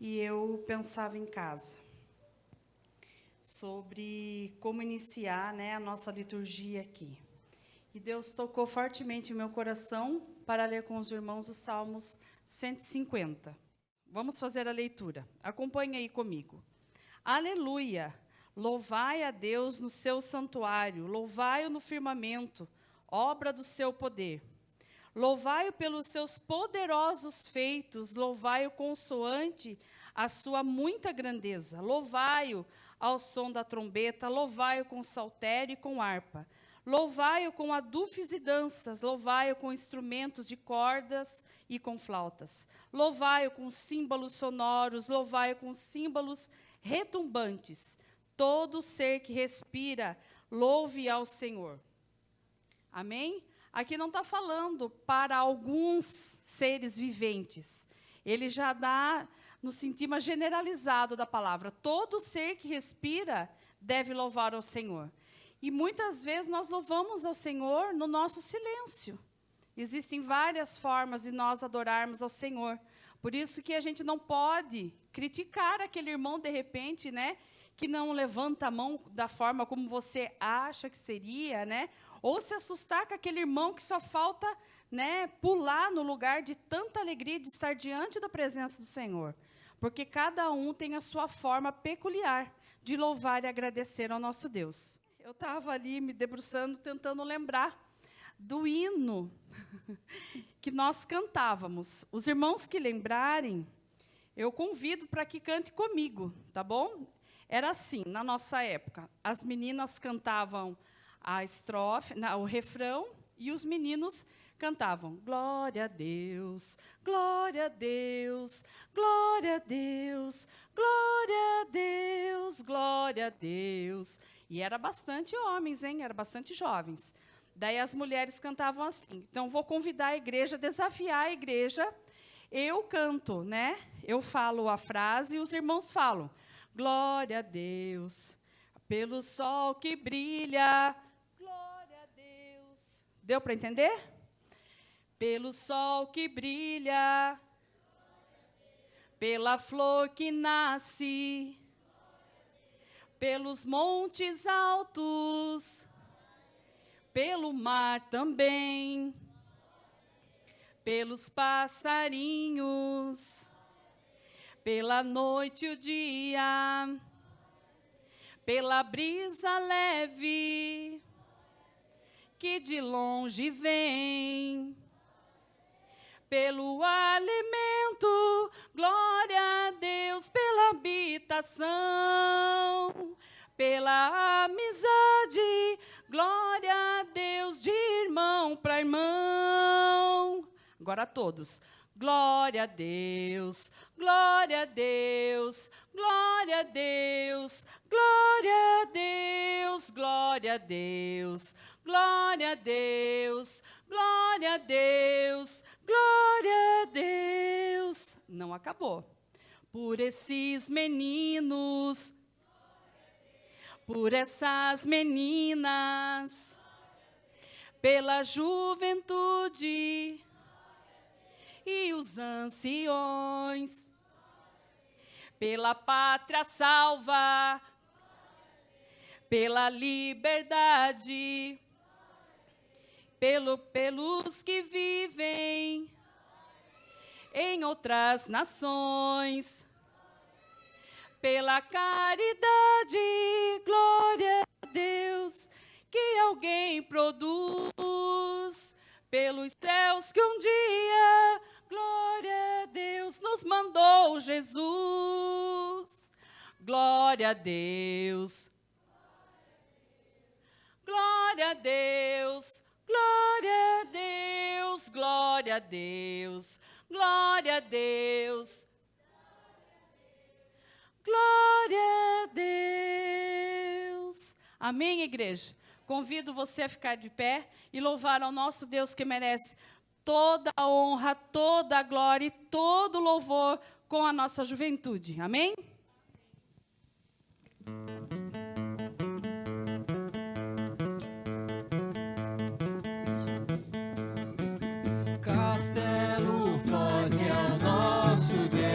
e eu pensava em casa, sobre como iniciar, né, a nossa liturgia aqui. E Deus tocou fortemente o meu coração para ler com os irmãos os Salmos 150. Vamos fazer a leitura. Acompanhe aí comigo. Aleluia! Louvai a Deus no seu santuário, louvai-o no firmamento, obra do seu poder. Louvai-o pelos seus poderosos feitos, louvai-o consoante a sua muita grandeza. Louvai-o ao som da trombeta, louvai-o com saltério e com harpa. Louvai-o com adufes e danças, louvai-o com instrumentos de cordas e com flautas. Louvai-o com símbolos sonoros, louvai-o com símbolos retumbantes. Todo ser que respira, louve ao Senhor. Amém? Aqui não está falando para alguns seres viventes. Ele já dá no sentido mais generalizado da palavra. Todo ser que respira deve louvar ao Senhor. E muitas vezes nós louvamos ao Senhor no nosso silêncio. Existem várias formas de nós adorarmos ao Senhor. Por isso que a gente não pode criticar aquele irmão, de repente, né, que não levanta a mão da forma como você acha que seria, né? Ou se assustar com aquele irmão que só falta, né, pular no lugar de tanta alegria de estar diante da presença do Senhor. Porque cada um tem a sua forma peculiar de louvar e agradecer ao nosso Deus. Eu estava ali me debruçando, tentando lembrar do hino que nós cantávamos. Os irmãos que lembrarem, eu convido para que cante comigo, tá bom? Era assim, na nossa época, as meninas cantavam a estrofe, o refrão, e os meninos cantavam glória a Deus, glória a Deus, glória a Deus, glória a Deus, glória a Deus. E era bastante homens, hein? Era bastante jovens. Daí as mulheres cantavam assim. Então, vou convidar a igreja, desafiar a igreja. Eu canto, né? Eu falo a frase e os irmãos falam. Glória a Deus, pelo sol que brilha. Glória a Deus. Deu para entender? Pelo sol que brilha, pela flor que nasce, pelos montes altos, pelo mar também, pelos passarinhos, pela noite e o dia, pela brisa leve que de longe vem, pelo alimento, glória a Deus, pela habitação, pela amizade, glória a Deus, de irmão para irmão. Agora todos. Glória a Deus, glória a Deus, glória a Deus, glória a Deus, glória a Deus, glória a Deus, glória a Deus, glória a Deus. Não acabou. Por esses meninos, por essas meninas, pela juventude e os anciões, pela pátria salva, pela liberdade, pelos que vivem em outras nações, pela caridade, glória a Deus, que alguém produz, pelos céus que um dia, glória a Deus, nos mandou Jesus. Glória a Deus, glória a Deus, glória a Deus, glória a Deus, glória a Deus, glória a Deus. Amém, igreja? Convido você a ficar de pé e louvar ao nosso Deus que merece toda a honra, toda a glória e todo o louvor com a nossa juventude. Amém? Castelo forte é o nosso Deus.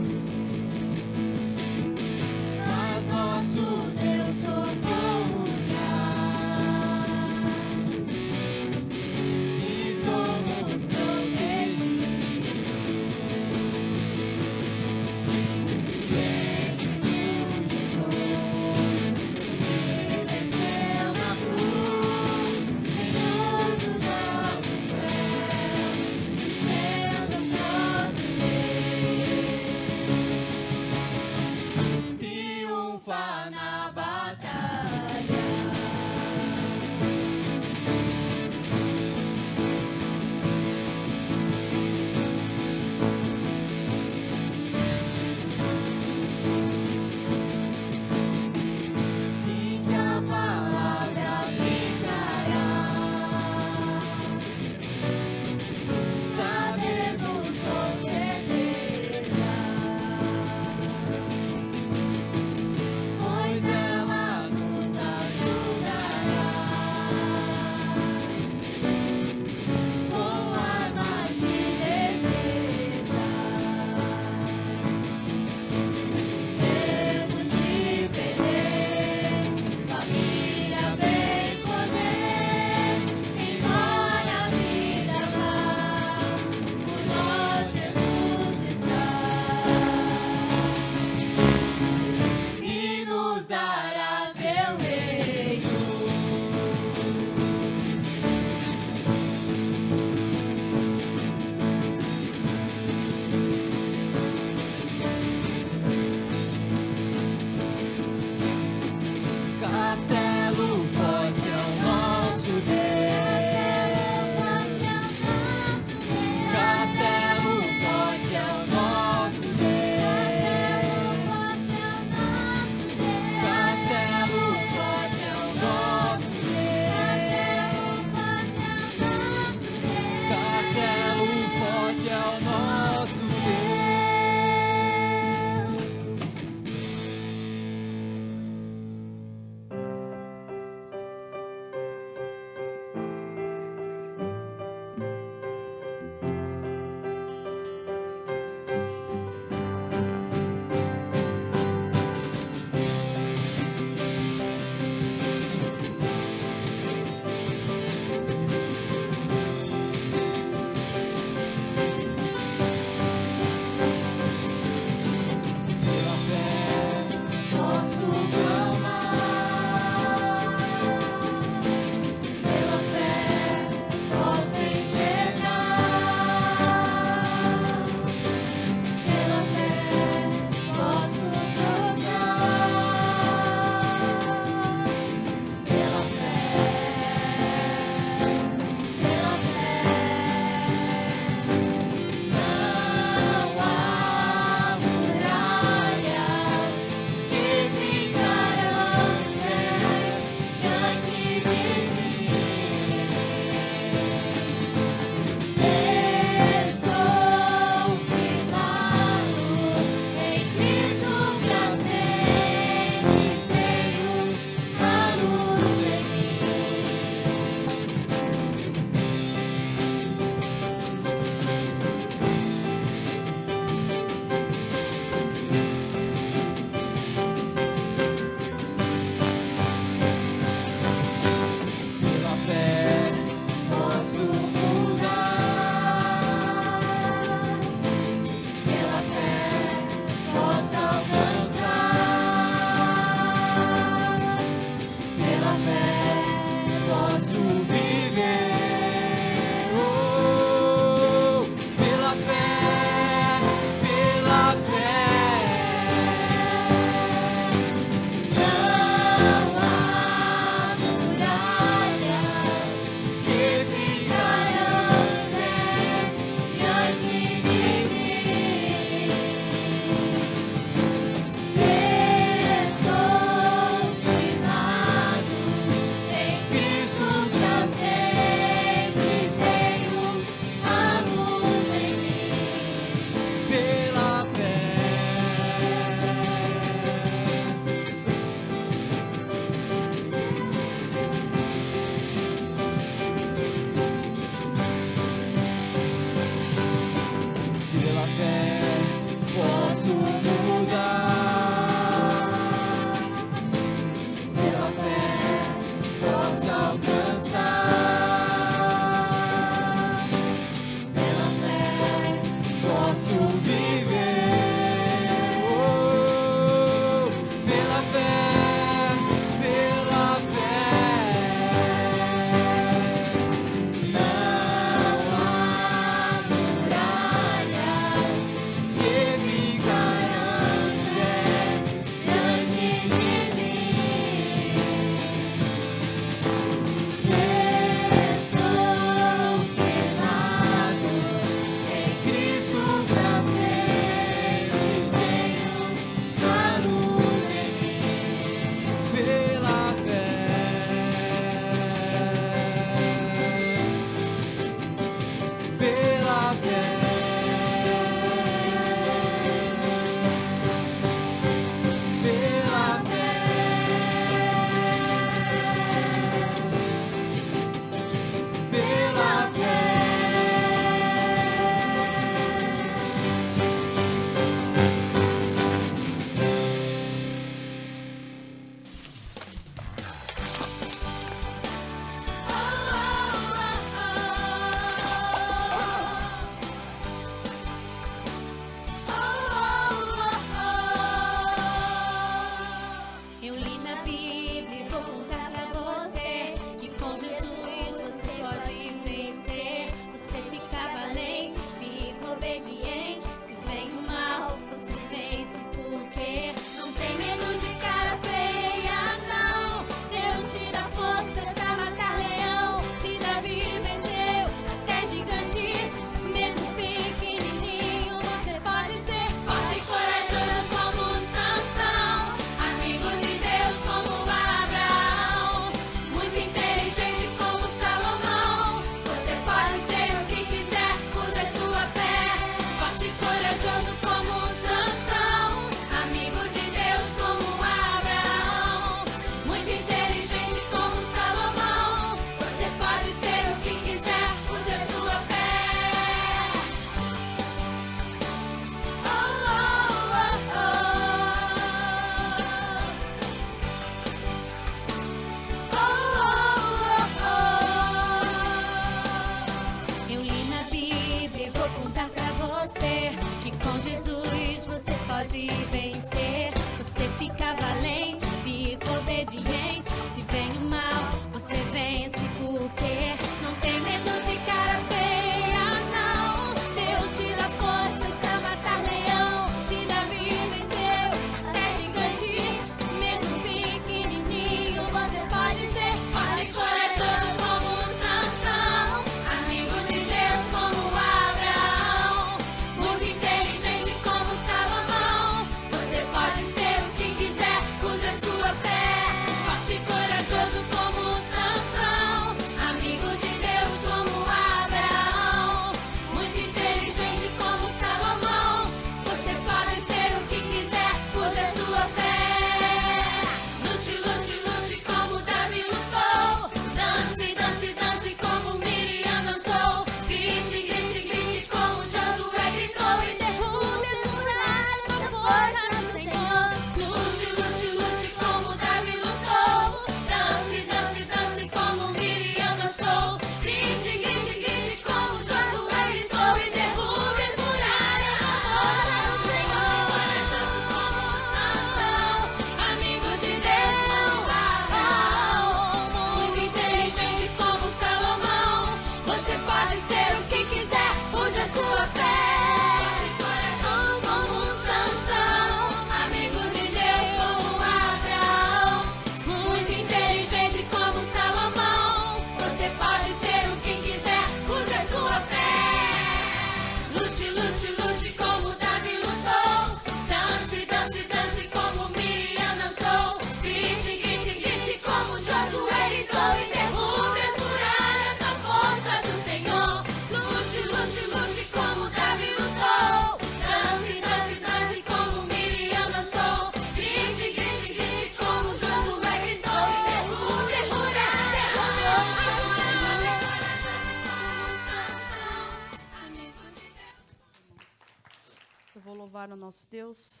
louvar o nosso Deus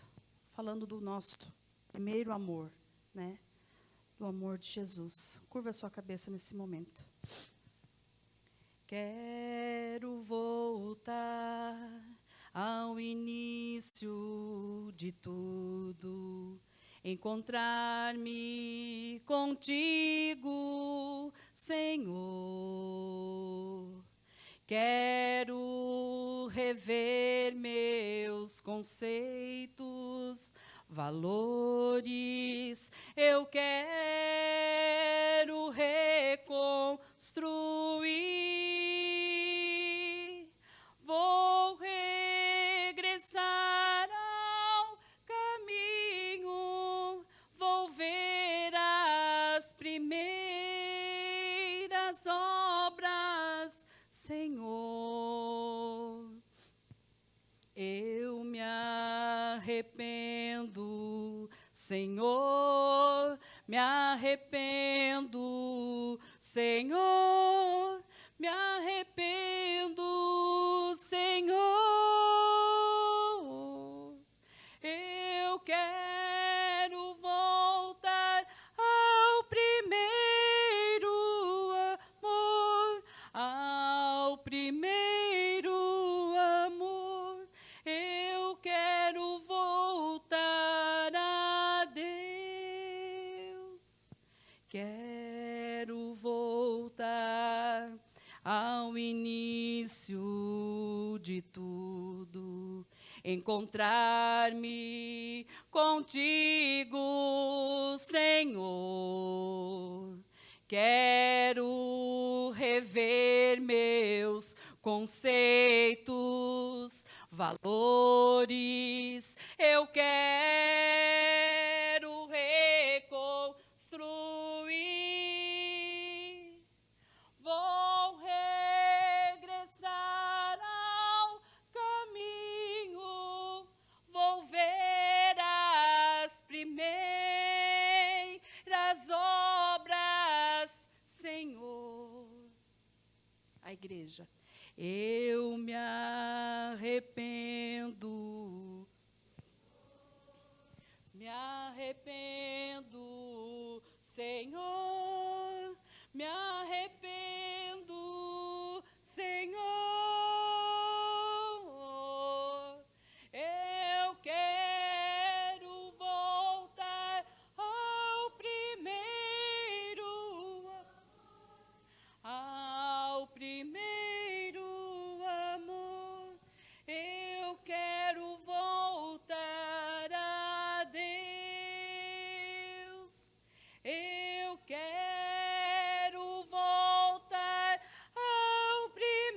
falando do nosso primeiro amor, né? Do amor de Jesus. Curva a sua cabeça nesse momento. Quero voltar ao início de tudo, encontrar-me contigo, Senhor. Quero rever meus conceitos, valores, eu quero reconstruir. Vou regressar ao caminho, vou ver as primeiras obras, Senhor. Eu me arrependo, Senhor, me arrependo, Senhor, me arrependo, Senhor. Eu quero voltar ao primeiro amor, ao primeiro amor. Eu quero voltar a Deus. Quero voltar ao início de tudo, encontrar-me contigo, Senhor. Quero rever meus conceitos, valores, eu quero reconstruir. Vou regressar ao caminho, vou ver as primeiras obras, Senhor. A igreja. Eu me arrependo, Senhor, me arrependo, Senhor. Eu quero voltar ao primeiro amor. Eu quero voltar a Deus. Eu quero voltar ao primeiro.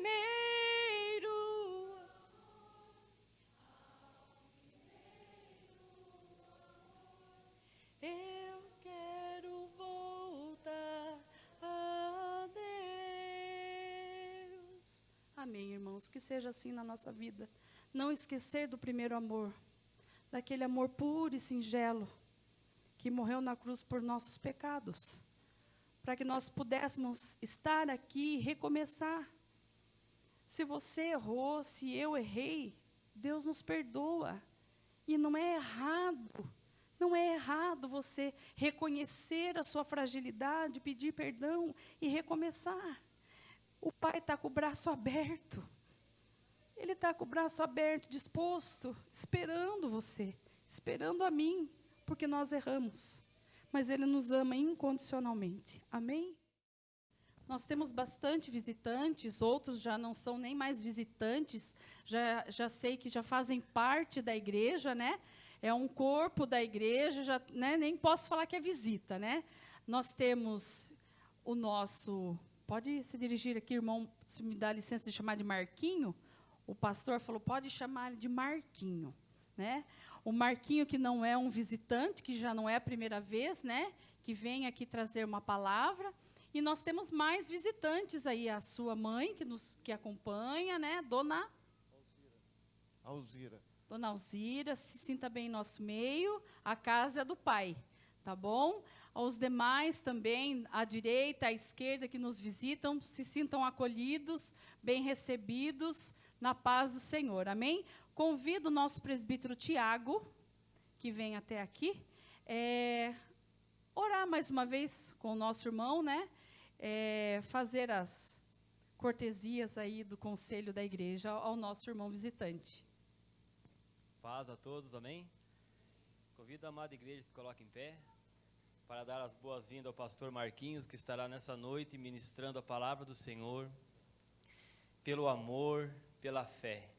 Eu quero voltar a Deus. Amém, irmãos, que seja assim na nossa vida. Não esquecer do primeiro amor, daquele amor puro e singelo, que morreu na cruz por nossos pecados, para que nós pudéssemos estar aqui e recomeçar. Se você errou, se eu errei, Deus nos perdoa. E não é errado você reconhecer a sua fragilidade, pedir perdão e recomeçar. O Pai está com o braço aberto. Ele está com o braço aberto, disposto, esperando você, esperando a mim, porque nós erramos. Mas Ele nos ama incondicionalmente. Amém? Nós temos bastante visitantes, outros já não são nem mais visitantes, já sei que já fazem parte da igreja, né? É um corpo da igreja, já, né? Nem posso falar que é visita, né? Nós temos o nosso... Pode se dirigir aqui, irmão, se me dá licença de chamar de Marquinho. O pastor falou, pode chamar ele de Marquinho, né? O Marquinho, que não é um visitante, que já não é a primeira vez, né? Que vem aqui trazer uma palavra. E nós temos mais visitantes aí, a sua mãe, que acompanha, né? Dona Alzira. Dona Alzira, se sinta bem em nosso meio. A casa é do pai, tá bom? Aos demais também, à direita, à esquerda, que nos visitam, se sintam acolhidos, bem recebidos, na paz do Senhor, amém? Convido o nosso presbítero Tiago, que vem até aqui, orar mais uma vez com o nosso irmão, né? Fazer as cortesias aí do conselho da igreja ao nosso irmão visitante. Paz a todos, amém? Convido a amada igreja que se coloque em pé para dar as boas-vindas ao pastor Marquinhos, que estará nessa noite ministrando a palavra do Senhor, pelo amor, pela fé.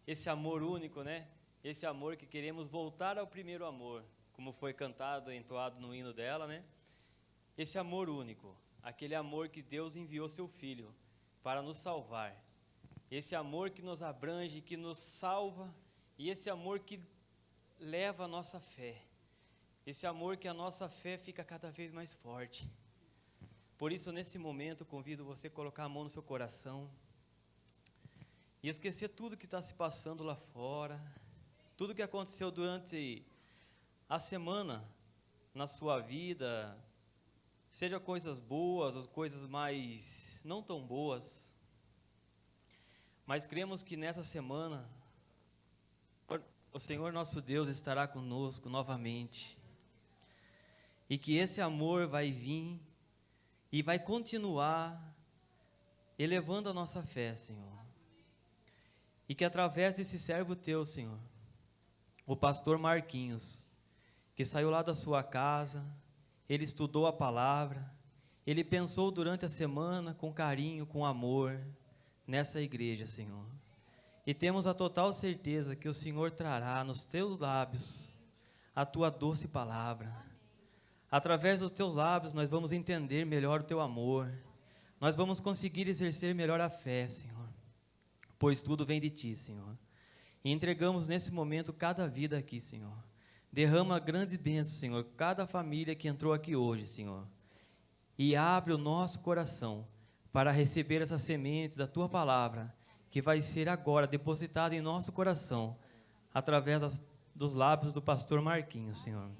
Esse amor único, né? Esse amor que queremos voltar ao primeiro amor, como foi cantado e entoado no hino dela, né? Esse amor único, aquele amor que Deus enviou seu Filho para nos salvar. Esse amor que nos abrange, que nos salva, e esse amor que leva a nossa fé. Esse amor que a nossa fé fica cada vez mais forte. Por isso, nesse momento, convido você a colocar a mão no seu coração e esquecer tudo que está se passando lá fora, tudo que aconteceu durante a semana na sua vida, seja coisas boas ou coisas mais não tão boas, mas cremos que nessa semana o Senhor nosso Deus estará conosco novamente, e que esse amor vai vir e vai continuar elevando a nossa fé, Senhor, e que através desse servo teu, Senhor, o pastor Marquinhos, que saiu lá da sua casa, ele estudou a palavra, ele pensou durante a semana com carinho, com amor, nessa igreja, Senhor. E temos a total certeza que o Senhor trará nos teus lábios a tua doce palavra. Através dos teus lábios nós vamos entender melhor o teu amor. Nós vamos conseguir exercer melhor a fé, Senhor. Pois tudo vem de ti, Senhor. E entregamos nesse momento cada vida aqui, Senhor. Derrama grandes bênçãos, Senhor, cada família que entrou aqui hoje, Senhor. E abre o nosso coração para receber essa semente da tua palavra, que vai ser agora depositada em nosso coração, através dos lábios do pastor Marquinhos, Senhor.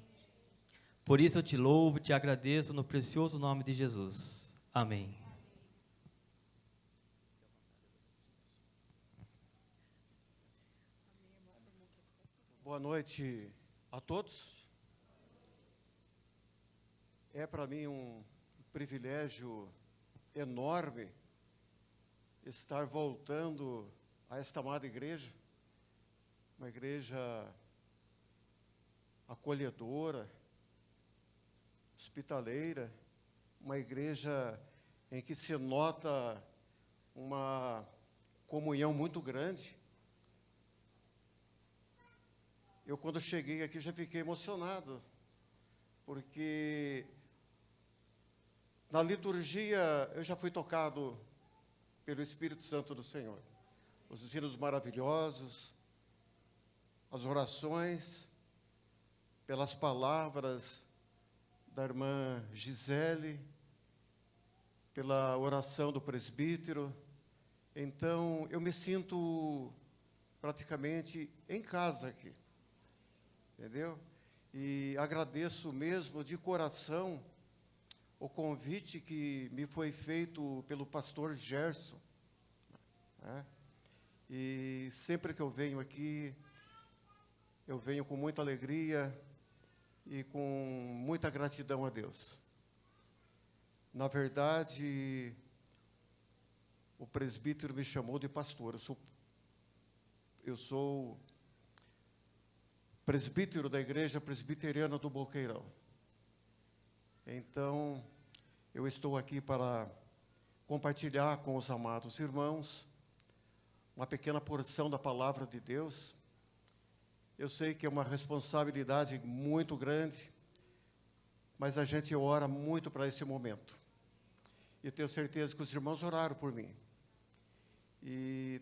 Por isso eu te louvo, te agradeço no precioso nome de Jesus. Amém. Boa noite a todos. É para mim um privilégio enorme estar voltando a esta amada igreja, uma igreja acolhedora, hospitaleira, uma igreja em que se nota uma comunhão muito grande. Eu, quando cheguei aqui, já fiquei emocionado, porque na liturgia eu já fui tocado pelo Espírito Santo do Senhor. Os hinos maravilhosos, as orações, pelas palavras da irmã Gisele, pela oração do presbítero. Então, eu me sinto praticamente em casa aqui, entendeu? E agradeço mesmo de coração o convite que me foi feito pelo pastor Gerson, né? E sempre que eu venho aqui, eu venho com muita alegria e com muita gratidão a Deus. Na verdade, o presbítero me chamou de pastor. Eu sou presbítero da Igreja Presbiteriana do Boqueirão. Então, eu estou aqui para compartilhar com os amados irmãos uma pequena porção da palavra de Deus. Eu sei que é uma responsabilidade muito grande, mas a gente ora muito para esse momento. E tenho certeza que os irmãos oraram por mim. E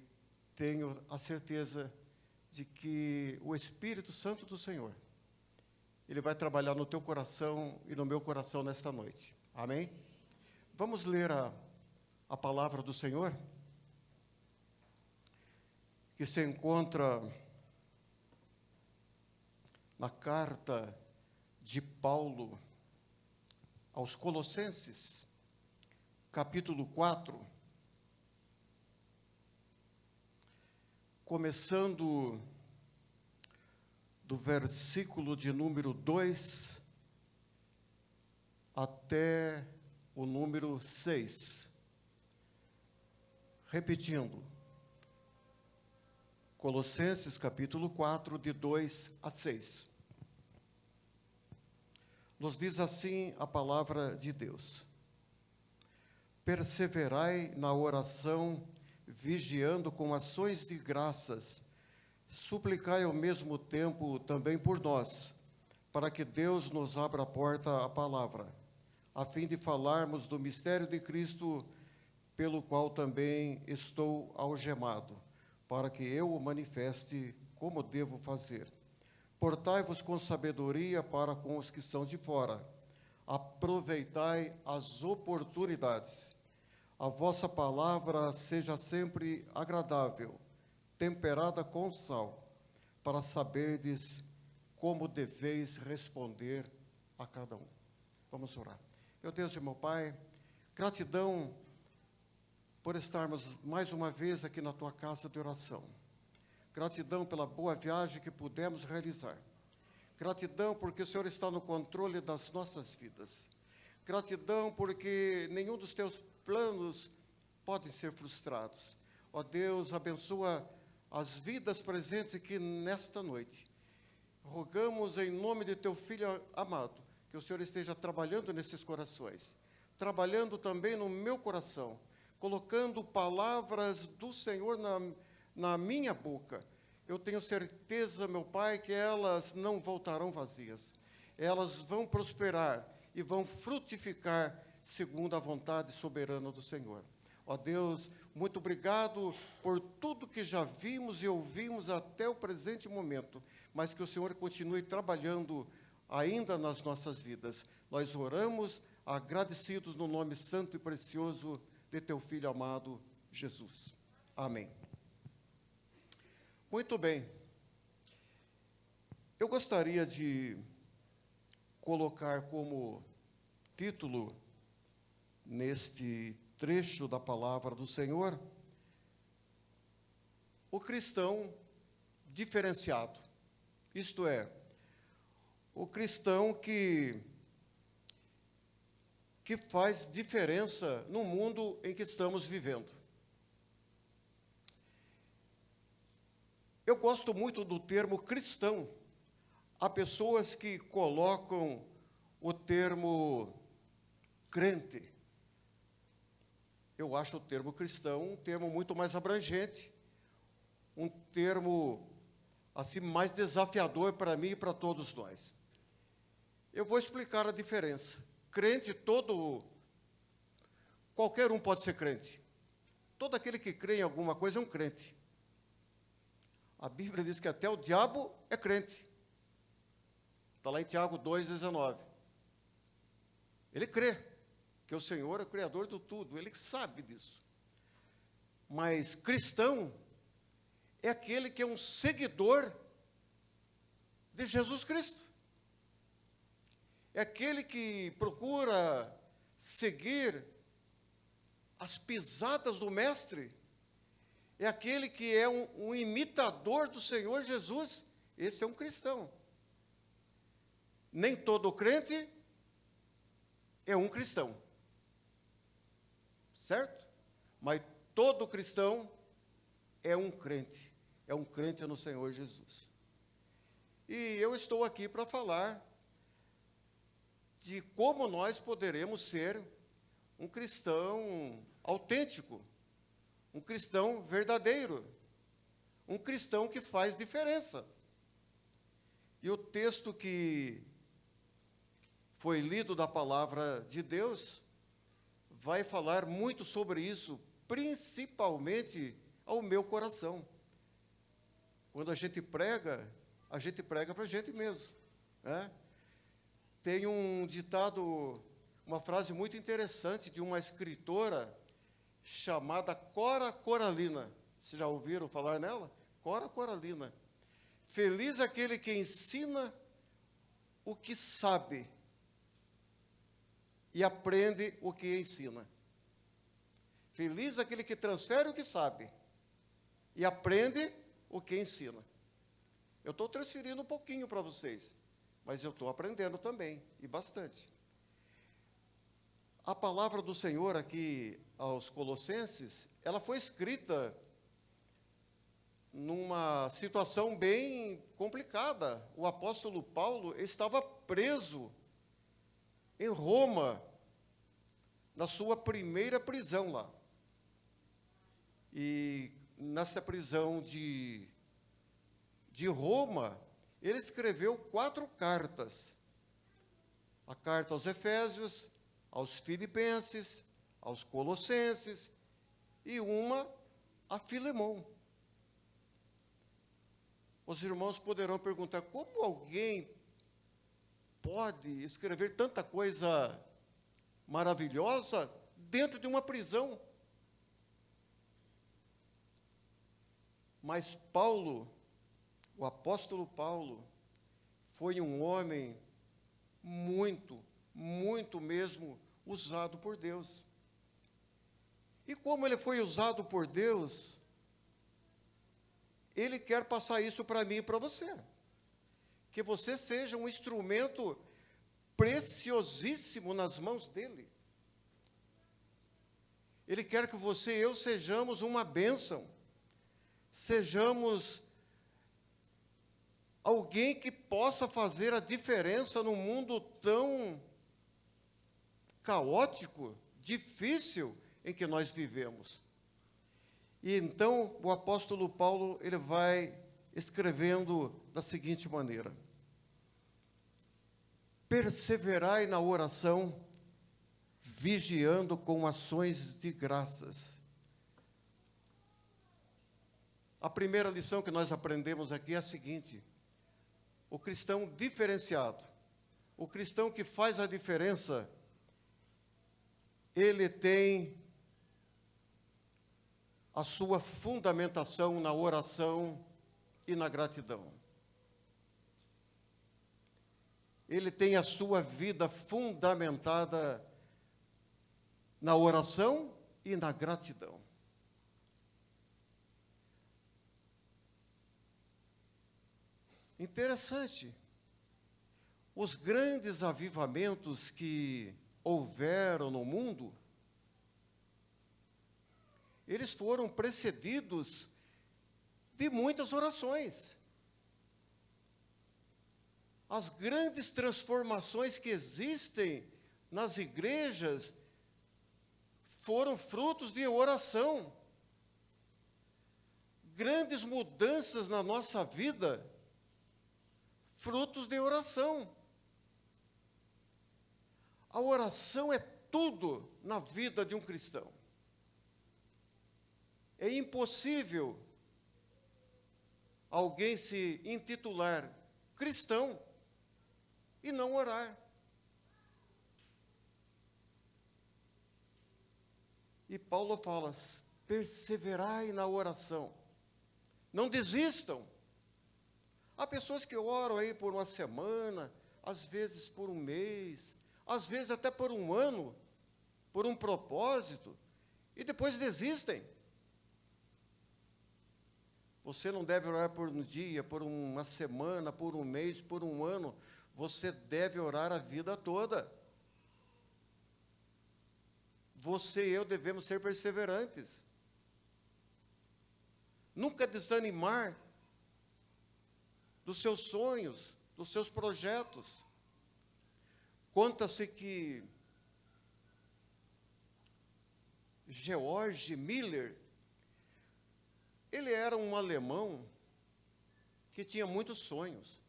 tenho a certeza de que o Espírito Santo do Senhor, Ele vai trabalhar no teu coração e no meu coração nesta noite. Amém? Vamos ler a palavra do Senhor, que se encontra na carta de Paulo aos Colossenses, capítulo 4, começando do versículo de número 2 até o número 6. Repetindo, Colossenses capítulo 4, de 2 a 6. Nos diz assim a palavra de Deus: perseverai na oração, vigiando com ações de graças, suplicai ao mesmo tempo também por nós, para que Deus nos abra a porta à palavra, a fim de falarmos do mistério de Cristo, pelo qual também estou algemado, para que eu o manifeste como devo fazer. Portai-vos com sabedoria para com os que são de fora. Aproveitai as oportunidades. A vossa palavra seja sempre agradável, temperada com sal, para saberdes como deveis responder a cada um. Vamos orar. Meu Deus e meu Pai, gratidão por estarmos mais uma vez aqui na Tua casa de oração. Gratidão pela boa viagem que pudemos realizar. Gratidão porque o Senhor está no controle das nossas vidas. Gratidão porque nenhum dos Teus planos podem ser frustrados. Ó Deus, abençoa as vidas presentes aqui nesta noite. Rogamos em nome de Teu Filho amado, que o Senhor esteja trabalhando nesses corações, trabalhando também no meu coração, colocando palavras do Senhor na minha boca. Eu tenho certeza, meu Pai, que elas não voltarão vazias. Elas vão prosperar e vão frutificar segundo a vontade soberana do Senhor. Ó Deus, muito obrigado por tudo que já vimos e ouvimos até o presente momento, mas que o Senhor continue trabalhando ainda nas nossas vidas. Nós oramos agradecidos no nome santo e precioso de Teu Filho amado, Jesus. Amém. Muito bem. Eu gostaria de colocar como título, neste trecho da palavra do Senhor, o cristão diferenciado. Isto é, o cristão que faz diferença no mundo em que estamos vivendo. Eu gosto muito do termo cristão. Há pessoas que colocam o termo crente. Eu acho o termo cristão um termo muito mais abrangente, um termo assim mais desafiador para mim e para todos nós. Eu vou explicar a diferença. Crente, qualquer um pode ser crente. Todo aquele que crê em alguma coisa é um crente. A Bíblia diz que até o diabo é crente. Está lá em Tiago 2,19. Ele crê que o Senhor é o Criador do tudo, ele sabe disso. Mas cristão é aquele que é um seguidor de Jesus Cristo. É aquele que procura seguir as pisadas do Mestre. É aquele que é um imitador do Senhor Jesus. Esse é um cristão. Nem todo crente é um cristão. Certo? Mas todo cristão é um crente. É um crente no Senhor Jesus. E eu estou aqui para falar de como nós poderemos ser um cristão autêntico, um cristão verdadeiro, um cristão que faz diferença. E o texto que foi lido da palavra de Deus vai falar muito sobre isso, principalmente ao meu coração. Quando a gente prega para a gente mesmo, né? Tem um ditado, uma frase muito interessante de uma escritora chamada Cora Coralina. Vocês já ouviram falar nela? Cora Coralina. Feliz aquele que ensina o que sabe e aprende o que ensina. Feliz aquele que transfere o que sabe e aprende o que ensina. Eu estou transferindo um pouquinho para vocês, mas eu estou aprendendo também, e bastante. A palavra do Senhor aqui aos Colossenses, ela foi escrita numa situação bem complicada. O apóstolo Paulo estava preso em Roma, na sua primeira prisão lá. E nessa prisão de Roma, ele escreveu 4 cartas. A carta aos Efésios, aos Filipenses, aos Colossenses e uma a Filemão. Os irmãos poderão perguntar, como alguém pode escrever tanta coisa maravilhosa dentro de uma prisão? Mas Paulo, o apóstolo Paulo, foi um homem muito, muito mesmo usado por Deus. E como ele foi usado por Deus, ele quer passar isso para mim e para você. Que você seja um instrumento preciosíssimo nas mãos dele. Ele quer que você e eu sejamos uma bênção. Sejamos alguém que possa fazer a diferença num mundo tão caótico, difícil em que nós vivemos. E então o apóstolo Paulo, ele vai escrevendo da seguinte maneira: perseverai na oração, vigiando com ações de graças. A primeira lição que nós aprendemos aqui é a seguinte: o cristão diferenciado, o cristão que faz a diferença, ele tem a sua fundamentação na oração e na gratidão. Ele tem a sua vida fundamentada na oração e na gratidão. Interessante. Os grandes avivamentos que houveram no mundo, eles foram precedidos de muitas orações. As grandes transformações que existem nas igrejas foram frutos de oração. Grandes mudanças na nossa vida, frutos de oração. A oração é tudo na vida de um cristão. É impossível alguém se intitular cristão e não orar. E Paulo fala: perseverai na oração. Não desistam. Há pessoas que oram aí por uma semana, às vezes por um mês, às vezes até por um ano, por um propósito, e depois desistem. Você não deve orar por um dia, por uma semana, por um mês, por um ano. Você deve orar a vida toda. Você e eu devemos ser perseverantes. Nunca desanimar dos seus sonhos, dos seus projetos. Conta-se que Georg Miller, ele era um alemão que tinha muitos sonhos.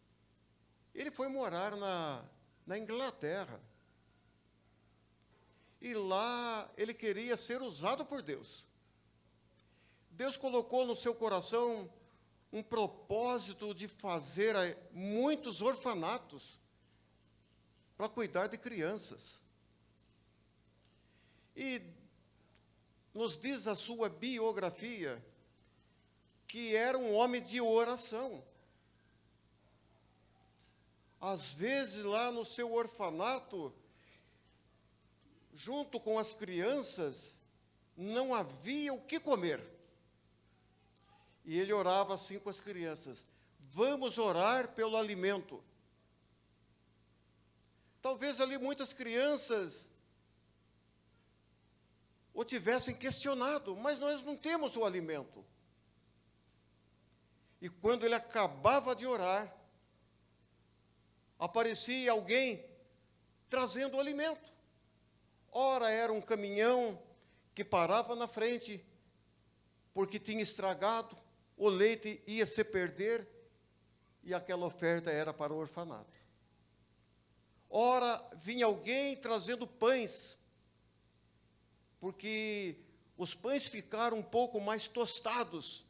Ele foi morar na Inglaterra. E lá ele queria ser usado por Deus. Deus colocou no seu coração um propósito de fazer muitos orfanatos para cuidar de crianças. E nos diz a sua biografia que era um homem de oração. Às vezes, lá no seu orfanato, junto com as crianças, não havia o que comer. E ele orava assim com as crianças: vamos orar pelo alimento. Talvez ali muitas crianças o tivessem questionado, mas nós não temos o alimento. E quando ele acabava de orar, aparecia alguém trazendo o alimento. Ora era um caminhão que parava na frente, porque tinha estragado, o leite ia se perder, e aquela oferta era para o orfanato. Ora vinha alguém trazendo pães, porque os pães ficaram um pouco mais tostados,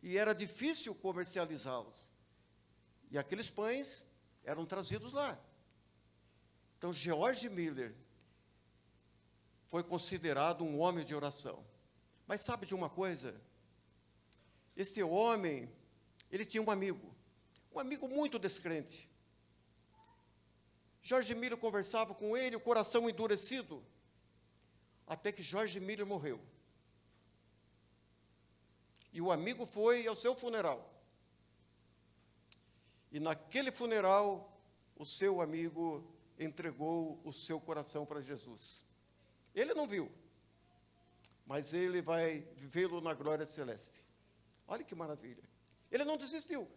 e era difícil comercializá-los. E aqueles pães eram trazidos lá. Então, George Miller foi considerado um homem de oração. Mas sabe de uma coisa? Este homem, ele tinha um amigo muito descrente. George Miller conversava com ele, o coração endurecido, até que George Miller morreu. E o amigo foi ao seu funeral. E naquele funeral, o seu amigo entregou o seu coração para Jesus. Ele não viu, mas ele vai vê-lo na glória celeste. Olha que maravilha. Ele não desistiu.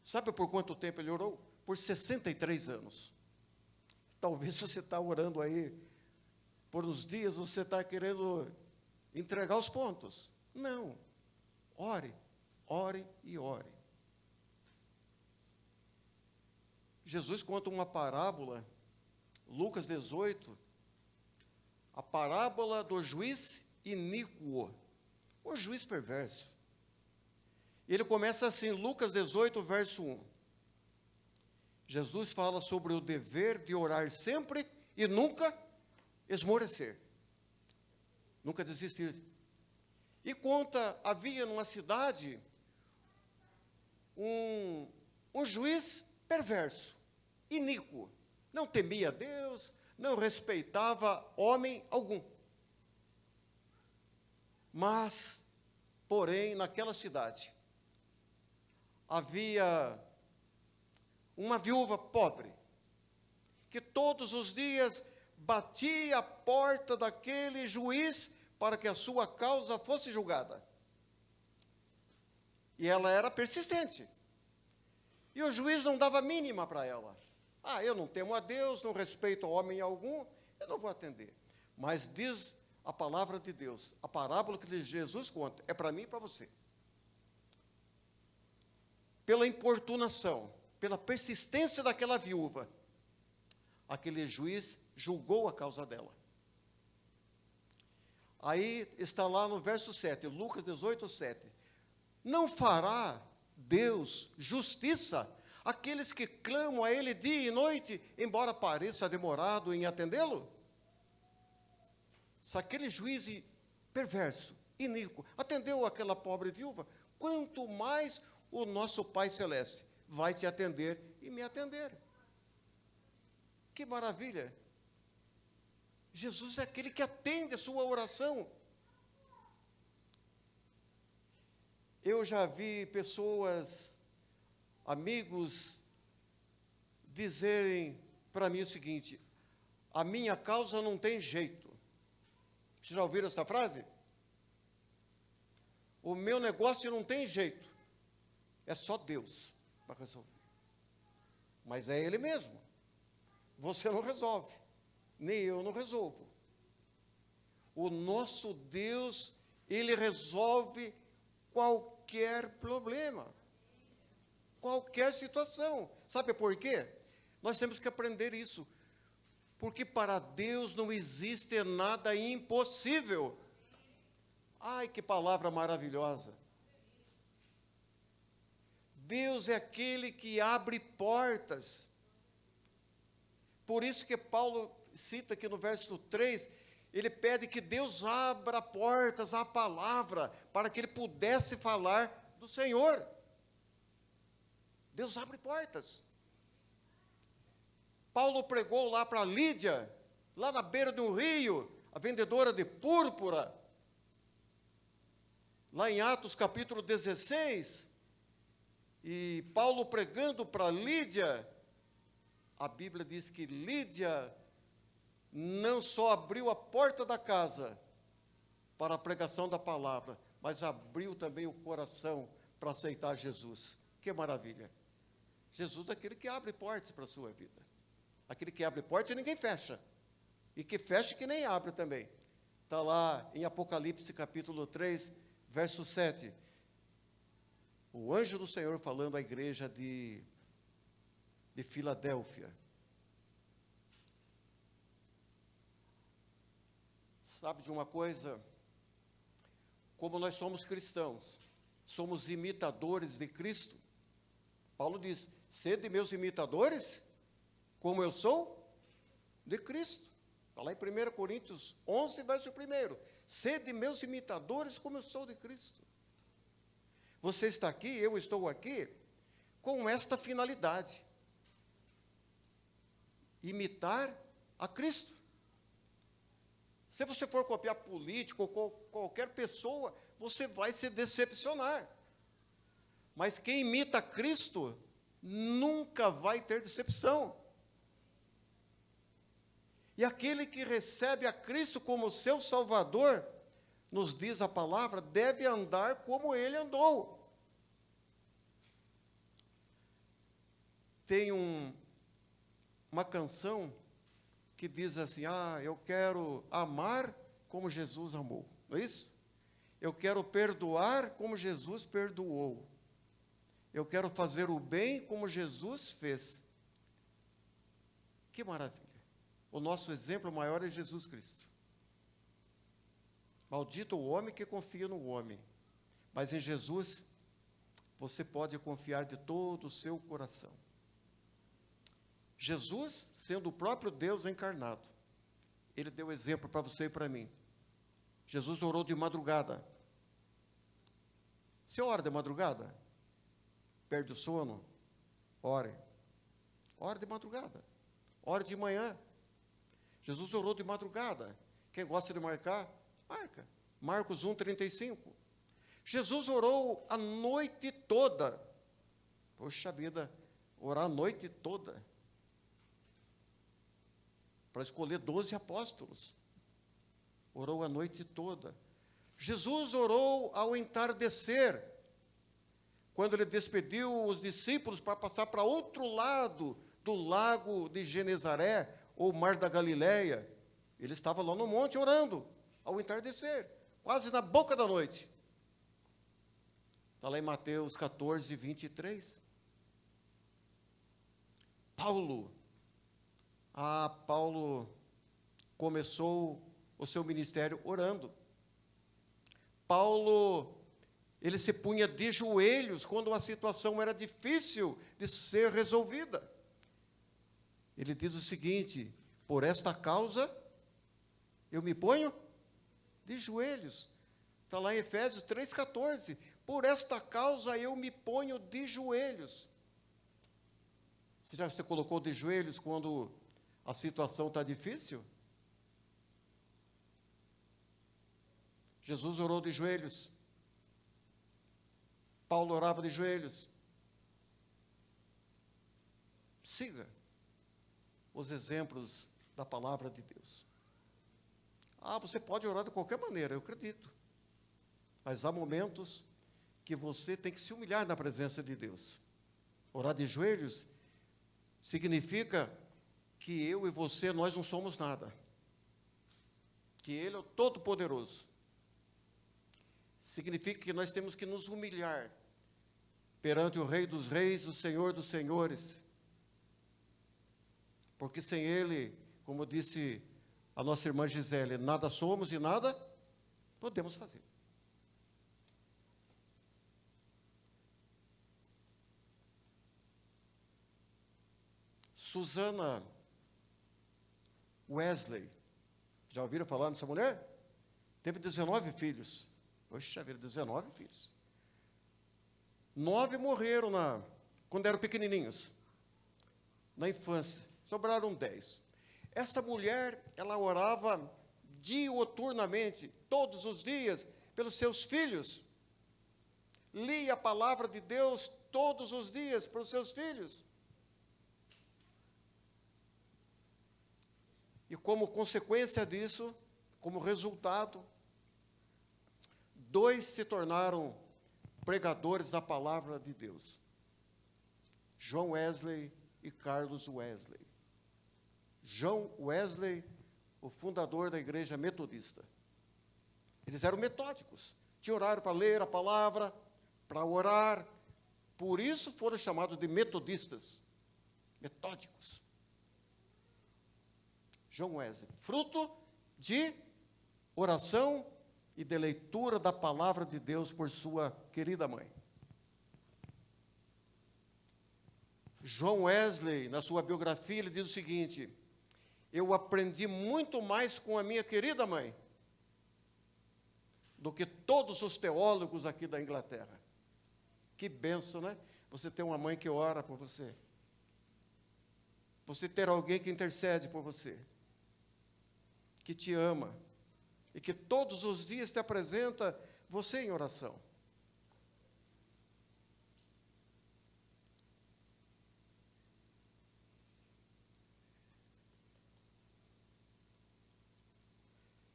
Sabe por quanto tempo ele orou? Por 63 anos. Talvez você está orando aí, por uns dias você está querendo entregar os pontos. Não. Ore, ore e ore. Jesus conta uma parábola, Lucas 18, a parábola do juiz iníquo, o juiz perverso. Ele começa assim, Lucas 18, verso 1. Jesus fala sobre o dever de orar sempre e nunca esmorecer, nunca desistir. E conta, havia numa cidade um juiz perverso, iníquo, não temia Deus, não respeitava homem algum. Mas, porém, naquela cidade, havia uma viúva pobre, que todos os dias batia a porta daquele juiz para que a sua causa fosse julgada. E ela era persistente. E o juiz não dava mínima para ela. Eu não temo a Deus, não respeito homem algum, eu não vou atender. Mas diz a palavra de Deus, a parábola que Jesus conta, é para mim e para você. Pela importunação, pela persistência daquela viúva, aquele juiz julgou a causa dela. Aí está lá no verso 7, Lucas 18, 7. Não fará Deus justiça àqueles que clamam a Ele dia e noite, embora pareça demorado em atendê-lo? Se aquele juiz perverso, iníquo, atendeu aquela pobre viúva, quanto mais o nosso Pai Celeste vai te atender e me atender. Que maravilha! Jesus é aquele que atende a sua oração. Eu já vi pessoas, amigos, dizerem para mim o seguinte: a minha causa não tem jeito. Vocês já ouviram essa frase? O meu negócio não tem jeito. É só Deus para resolver. Mas é Ele mesmo. Você não resolve. Nem eu não resolvo. O nosso Deus, Ele resolve qualquer problema, qualquer situação. Sabe por quê? Nós temos que aprender isso. Porque para Deus não existe nada impossível. Ai, que palavra maravilhosa. Deus é aquele que abre portas. Por isso que Paulo cita aqui no verso 3, ele pede que Deus abra portas à palavra, para que ele pudesse falar do Senhor. Deus abre portas. Paulo pregou lá para Lídia, lá na beira de um rio, a vendedora de púrpura, lá em Atos capítulo 16, E Paulo pregando para Lídia, a Bíblia diz que Lídia não só abriu a porta da casa para a pregação da palavra, mas abriu também o coração para aceitar Jesus. Que maravilha! Jesus é aquele que abre portas para a sua vida. Aquele que abre portas e ninguém fecha. E que fecha que nem abre também. Está lá em Apocalipse capítulo 3, verso 7. O anjo do Senhor falando à igreja de Filadélfia. Sabe de uma coisa? Como nós somos cristãos, somos imitadores de Cristo. Paulo diz, sede meus imitadores, como eu sou de Cristo. Está lá em 1 Coríntios 11, verso 1. Sede meus imitadores, como eu sou de Cristo. Você está aqui, eu estou aqui, com esta finalidade. Imitar a Cristo. Se você for copiar político ou qualquer pessoa, você vai se decepcionar. Mas quem imita Cristo nunca vai ter decepção. E aquele que recebe a Cristo como seu Salvador, nos diz a palavra, deve andar como ele andou. Tem uma canção que diz assim, eu quero amar como Jesus amou, não é isso? Eu quero perdoar como Jesus perdoou. Eu quero fazer o bem como Jesus fez. Que maravilha. O nosso exemplo maior é Jesus Cristo. Maldito o homem que confia no homem. Mas em Jesus, você pode confiar de todo o seu coração. Jesus, sendo o próprio Deus encarnado, ele deu exemplo para você e para mim. Jesus orou de madrugada. Você ora de madrugada? Perde o sono? Ore. Ore de madrugada. Ore de manhã. Jesus orou de madrugada. Quem gosta de marcar, marca. Marcos 1:35. Jesus orou a noite toda. Poxa vida, orar a noite toda. Para escolher 12 apóstolos. Orou a noite toda. Jesus orou ao entardecer, quando ele despediu os discípulos para passar para outro lado do lago de Genezaré, ou Mar da Galileia. Ele estava lá no monte orando, ao entardecer, quase na boca da noite. Está lá em Mateus 14, 23. Paulo começou o seu ministério orando. Paulo, ele se punha de joelhos quando a situação era difícil de ser resolvida. Ele diz o seguinte, por esta causa, eu me ponho de joelhos. Está lá em Efésios 3,14. Por esta causa eu me ponho de joelhos. Será que você colocou de joelhos quando a situação está difícil? Jesus orou de joelhos. Paulo orava de joelhos. Siga os exemplos da palavra de Deus. Você pode orar de qualquer maneira, eu acredito. Mas há momentos que você tem que se humilhar na presença de Deus. Orar de joelhos significa que eu e você, nós não somos nada. Que Ele é o Todo-Poderoso. Significa que nós temos que nos humilhar perante o Rei dos Reis, o Senhor dos Senhores. Porque sem Ele, como disse a nossa irmã Gisele, nada somos e nada podemos fazer. Susana Wesley, já ouviram falar nessa mulher? Teve 19 filhos. Poxa vida, 19 filhos. 9 morreram quando eram pequenininhos, na infância. Sobraram 10. Essa mulher, ela orava diuturnamente, todos os dias, pelos seus filhos. Lia a palavra de Deus todos os dias para os seus filhos. E como consequência disso, como resultado, 2 se tornaram pregadores da palavra de Deus. John Wesley e Carlos Wesley. John Wesley, o fundador da igreja metodista. Eles eram metódicos. Tinham horário para ler a palavra, para orar. Por isso foram chamados de metodistas. Metódicos. John Wesley. Fruto de oração e de leitura da palavra de Deus por sua querida mãe. John Wesley, na sua biografia, ele diz o seguinte: eu aprendi muito mais com a minha querida mãe do que todos os teólogos aqui da Inglaterra. Que bênção, né? Você ter uma mãe que ora por você. Você ter alguém que intercede por você, que te ama, e que todos os dias te apresenta você em oração.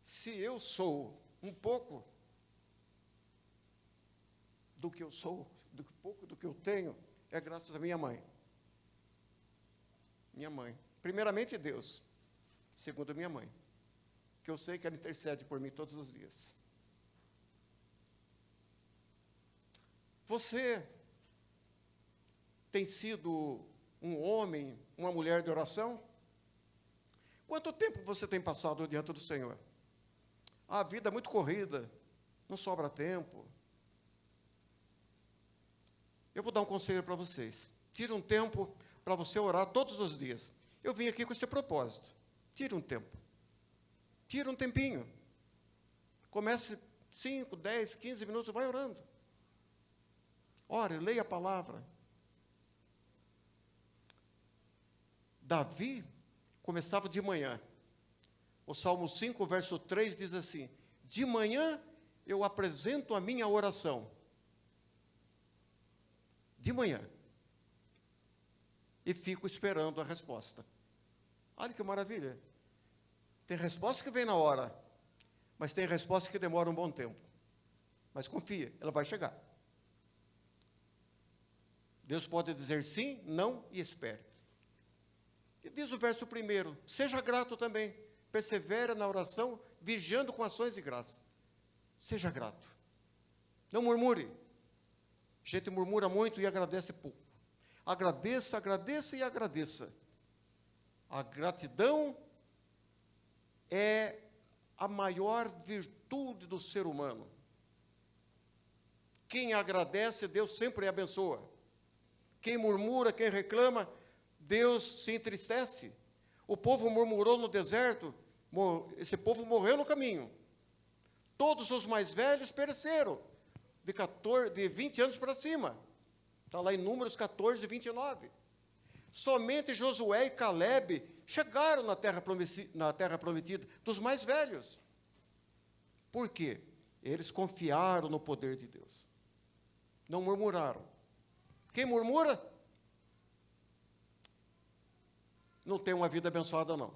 Se eu sou um pouco do que eu sou, pouco do que eu tenho, é graças à minha mãe. Minha mãe. Primeiramente Deus, segundo minha mãe, que eu sei que ela intercede por mim todos os dias. Você tem sido um homem, uma mulher de oração? Quanto tempo você tem passado diante do Senhor? A vida é muito corrida, não sobra tempo. Eu vou dar um conselho para vocês. Tire um tempo para você orar todos os dias. Eu vim aqui com esse propósito. Tire um tempo. Tire um tempinho. Comece 5, 10, 15 minutos, vai orando. Ore, leia a palavra. Davi começava de manhã. O Salmo 5, verso 3 diz assim: de manhã eu apresento a minha oração. De manhã. E fico esperando a resposta. Olha que maravilha. Tem resposta que vem na hora, mas tem resposta que demora um bom tempo. Mas confia, ela vai chegar. Deus pode dizer sim, não e espere. E diz o verso 1, seja grato também, persevera na oração, vigiando com ações de graça. Seja grato. Não murmure. A gente murmura muito e agradece pouco. Agradeça, agradeça e agradeça. A gratidão é a maior virtude do ser humano. Quem agradece, Deus sempre abençoa. Quem murmura, quem reclama, Deus se entristece. O povo murmurou no deserto, esse povo morreu no caminho. Todos os mais velhos pereceram, de 20 anos para cima. Está lá em Números 14, 29. Somente Josué e Caleb chegaram na terra prometida, dos mais velhos. Por quê? Eles confiaram no poder de Deus. Não murmuraram. Quem murmura, não tem uma vida abençoada, não.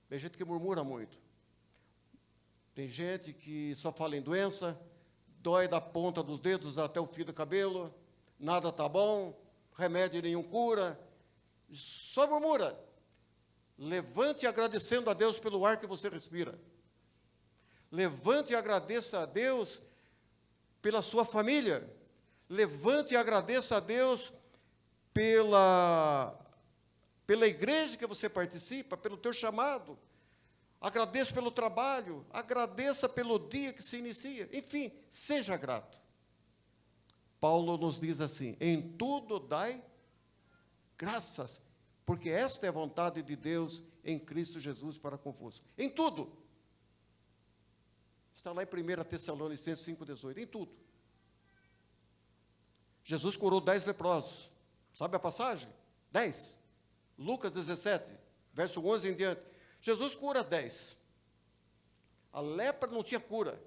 Tem gente que murmura muito. Tem gente que só fala em doença, dói da ponta dos dedos até o fio do cabelo, nada está bom, remédio nenhum cura, só murmura. Levante agradecendo a Deus pelo ar que você respira. Levante e agradeça a Deus pela sua família. Levante e agradeça a Deus pela igreja que você participa, pelo teu chamado. Agradeça pelo trabalho, agradeça pelo dia que se inicia. Enfim, seja grato. Paulo nos diz assim: em tudo dai graças, porque esta é a vontade de Deus em Cristo Jesus para convosco. Em tudo. Está lá em 1 Tessalonicenses 5,18. Em tudo. Jesus curou 10 leprosos. Sabe a passagem? 10. Lucas 17, verso 11 em diante. Jesus cura 10. A lepra não tinha cura.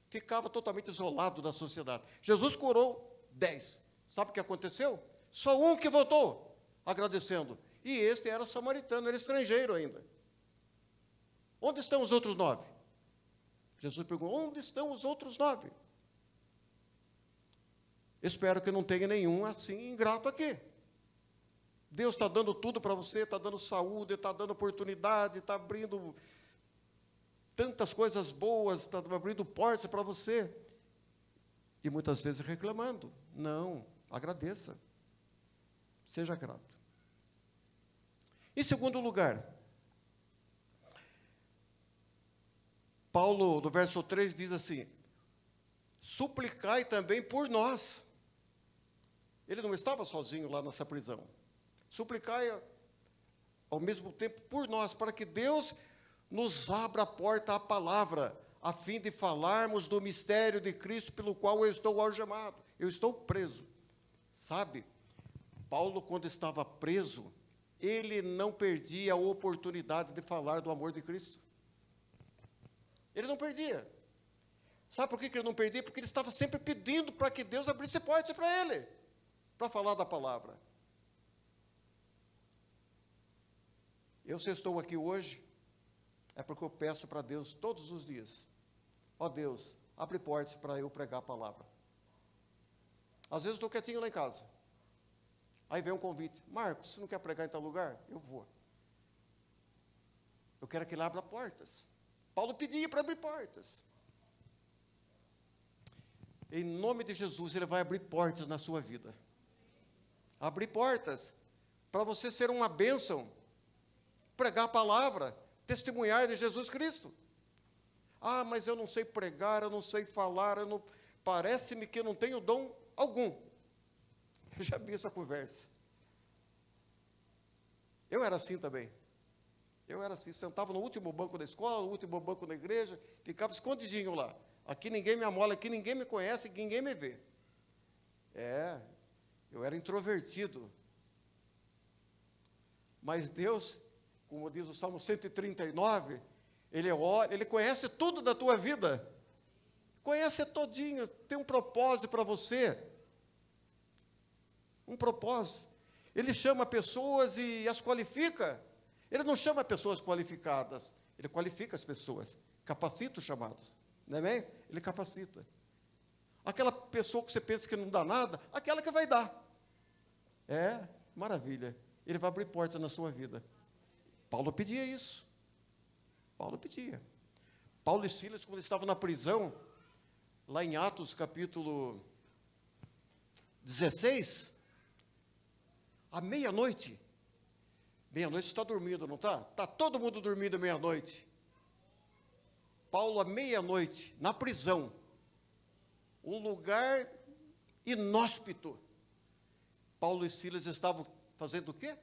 Ficava totalmente isolado da sociedade. Jesus curou 10. Sabe o que aconteceu? Só um que voltou, agradecendo. E este era samaritano, era estrangeiro ainda. Onde estão os outros 9? Jesus perguntou, onde estão os outros 9? Espero que não tenha nenhum assim ingrato aqui. Deus está dando tudo para você, está dando saúde, está dando oportunidade, está abrindo tantas coisas boas, está abrindo portas para você. E muitas vezes reclamando. Não, agradeça. Seja grato. Em segundo lugar, Paulo, no verso 3, diz assim, suplicai também por nós. Ele não estava sozinho lá nessa prisão. Suplicai ao mesmo tempo por nós, para que Deus nos abra a porta à palavra, a fim de falarmos do mistério de Cristo, pelo qual eu estou algemado. Eu estou preso. Sabe, Paulo, quando estava preso, ele não perdia a oportunidade de falar do amor de Cristo. Ele não perdia. Sabe por que ele não perdia? Porque ele estava sempre pedindo para que Deus abrisse portas para ele, para falar da palavra. Se eu estou aqui hoje, é porque eu peço para Deus todos os dias, ó Deus, abre portas para eu pregar a palavra. Às vezes eu estou quietinho lá em casa, aí vem um convite, Marcos, você não quer pregar em tal lugar? Eu vou. Eu quero que ele abra portas. Paulo pedia para abrir portas. Em nome de Jesus, ele vai abrir portas na sua vida. Abrir portas para você ser uma bênção, pregar a palavra, testemunhar de Jesus Cristo. Ah, mas eu não sei pregar, eu não sei falar, parece-me que eu não tenho dom algum. Eu já vi essa conversa. Eu era assim também. Eu era assim, sentava no último banco da escola, no último banco da igreja, ficava escondidinho lá. Aqui ninguém me amola, aqui ninguém me conhece, ninguém me vê. Eu era introvertido. Mas Deus, como diz o Salmo 139, Ele conhece tudo da tua vida. Conhece todinho, tem um propósito para você. Um propósito. Ele chama pessoas e as qualifica. Ele não chama pessoas qualificadas, ele qualifica as pessoas, capacita os chamados, não é bem? Ele capacita. Aquela pessoa que você pensa que não dá nada, aquela que vai dar. Maravilha. Ele vai abrir porta na sua vida. Paulo pedia isso. Paulo pedia. Paulo e Silas, quando estavam na prisão, lá em Atos, capítulo 16, à meia-noite, meia-noite está dormindo, não está? Está todo mundo dormindo à meia-noite. Paulo, à meia-noite, na prisão, um lugar inóspito. Paulo e Silas estavam fazendo o quê?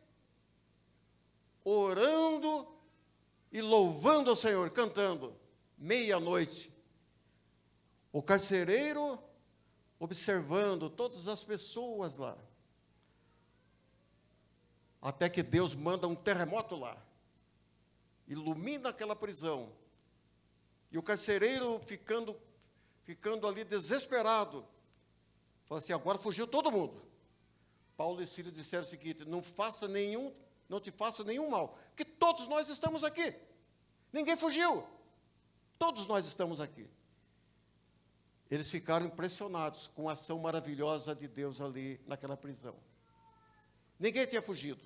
Orando e louvando ao Senhor, cantando. Meia-noite. O carcereiro observando todas as pessoas lá. Até que Deus manda um terremoto lá, ilumina aquela prisão, e o carcereiro ficando ali desesperado, falou assim, agora fugiu todo mundo. Paulo e Silas disseram o seguinte, não te faça nenhum mal, que todos nós estamos aqui, ninguém fugiu, todos nós estamos aqui. Eles ficaram impressionados com a ação maravilhosa de Deus ali naquela prisão. Ninguém tinha fugido.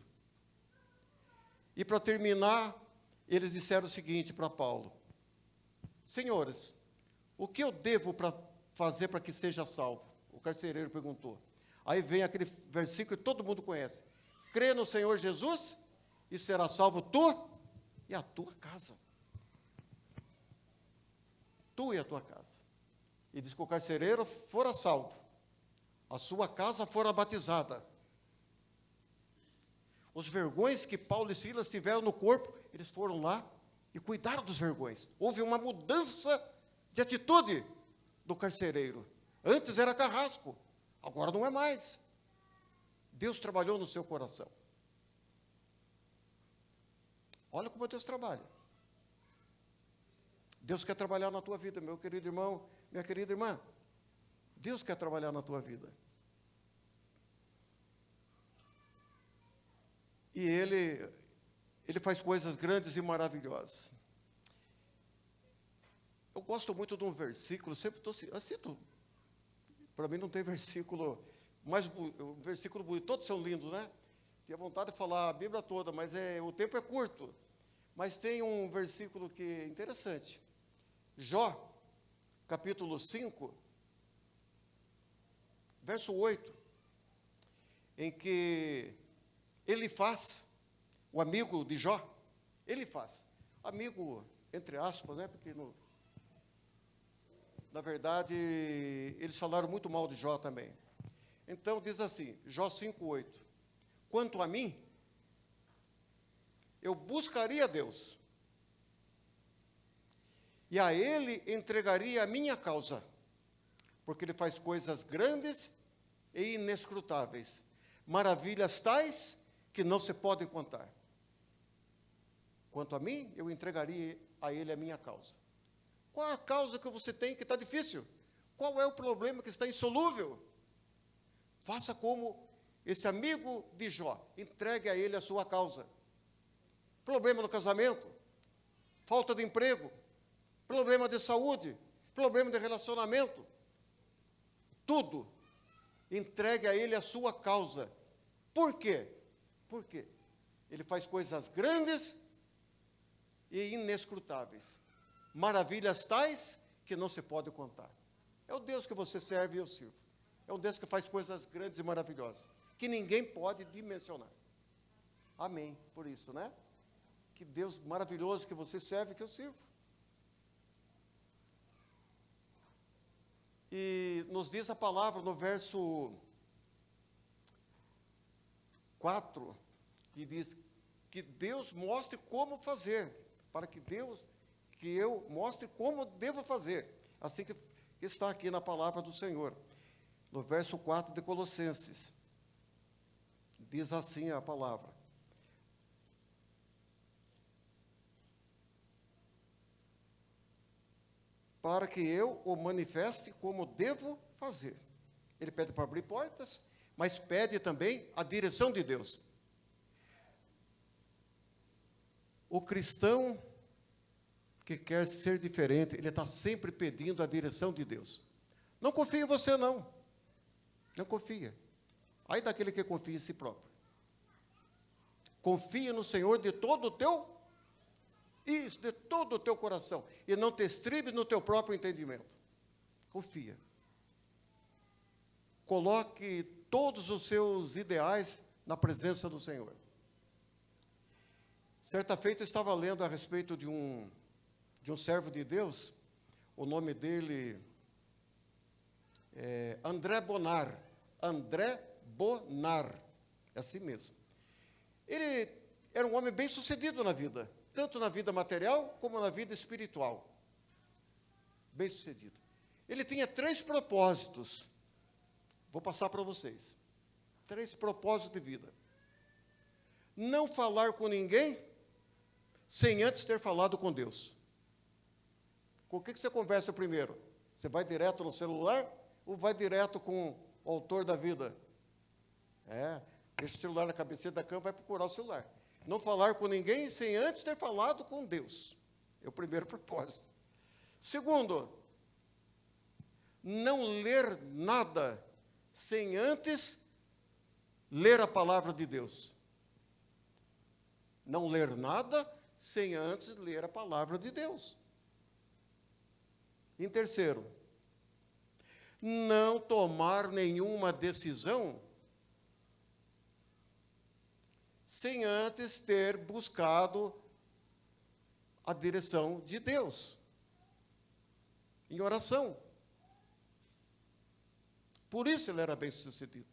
E para terminar, eles disseram o seguinte para Paulo, senhores, o que eu devo fazer para que seja salvo? O carcereiro perguntou. Aí vem aquele versículo que todo mundo conhece. Crê no Senhor Jesus e será salvo tu e a tua casa. Tu e a tua casa. E diz que o carcereiro fora salvo, a sua casa fora batizada. Os vergões que Paulo e Silas tiveram no corpo, eles foram lá e cuidaram dos vergões. Houve uma mudança de atitude do carcereiro. Antes era carrasco, agora não é mais. Deus trabalhou no seu coração. Olha como Deus trabalha. Deus quer trabalhar na tua vida, meu querido irmão, minha querida irmã. Deus quer trabalhar na tua vida. E ele faz coisas grandes e maravilhosas. Eu gosto muito de um versículo, sempre estou cito. Para mim não tem versículo mais um versículo bonito, todos são lindos, né? Tinha vontade de falar a Bíblia toda, mas o tempo é curto. Mas tem um versículo que é interessante. Jó, capítulo 5, verso 8, em que Elifaz, o amigo de Jó, Elifaz, amigo entre aspas, né? Porque na verdade eles falaram muito mal de Jó também. Então diz assim, Jó 5:8, quanto a mim, eu buscaria a Deus, e a Ele entregaria a minha causa, porque Ele faz coisas grandes e inescrutáveis, maravilhas tais que não se podem contar. Quanto a mim, eu entregaria a Ele a minha causa. Qual a causa que você tem que está difícil? Qual é o problema que está insolúvel? Faça como esse amigo de Jó, entregue a ele a sua causa. Problema no casamento, falta de emprego, problema de saúde, problema de relacionamento, tudo, entregue a ele a sua causa. Por quê? Por quê? Ele faz coisas grandes e inescrutáveis, maravilhas tais que não se pode contar. É o Deus que você serve e eu sirvo. É um Deus que faz coisas grandes e maravilhosas, que ninguém pode dimensionar. Amém, por isso, né? Que Deus maravilhoso que você serve e que eu sirvo. E nos diz a palavra no verso 4, que diz que Deus mostre como fazer, para que eu mostre como devo fazer, assim que está aqui na palavra do Senhor. No verso 4 de Colossenses, diz assim a palavra: para que eu o manifeste como devo fazer. Ele pede para abrir portas, mas pede também a direção de Deus. O cristão que quer ser diferente, ele está sempre pedindo a direção de Deus. Não confia em você, não. Não confia. Aí daquele que confia em si próprio. Confia no Senhor de todo o teu coração, e não te estribes no teu próprio entendimento. Confia. Coloque todos os seus ideais na presença do Senhor. Certa feita eu estava lendo a respeito de um servo de Deus, o nome dele é André Bonar, é assim mesmo. Ele era um homem bem sucedido na vida, tanto na vida material como na vida espiritual. Bem sucedido. Ele tinha 3 propósitos, vou passar para vocês. 3 propósitos de vida. Não falar com ninguém sem antes ter falado com Deus. Com o que você conversa primeiro? Você vai direto no celular ou vai direto com o autor da vida? Deixa o celular na cabeceira da cama, vai procurar o celular. Não falar com ninguém sem antes ter falado com Deus. É o primeiro propósito. Segundo, não ler nada sem antes ler a palavra de Deus. Não ler nada sem antes ler a palavra de Deus. Em terceiro, não tomar nenhuma decisão sem antes ter buscado a direção de Deus, em oração. Por isso ele era bem-sucedido.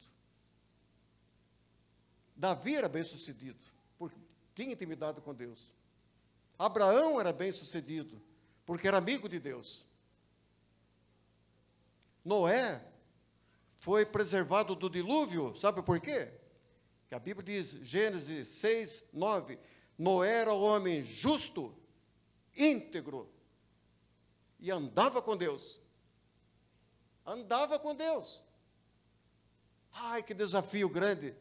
Davi era bem-sucedido, porque tinha intimidade com Deus. Abraão era bem-sucedido, porque era amigo de Deus. Noé foi preservado do dilúvio, sabe por quê? Que a Bíblia diz, Gênesis 6, 9, Noé era homem justo, íntegro, e andava com Deus. Andava com Deus. Ai, que desafio grande.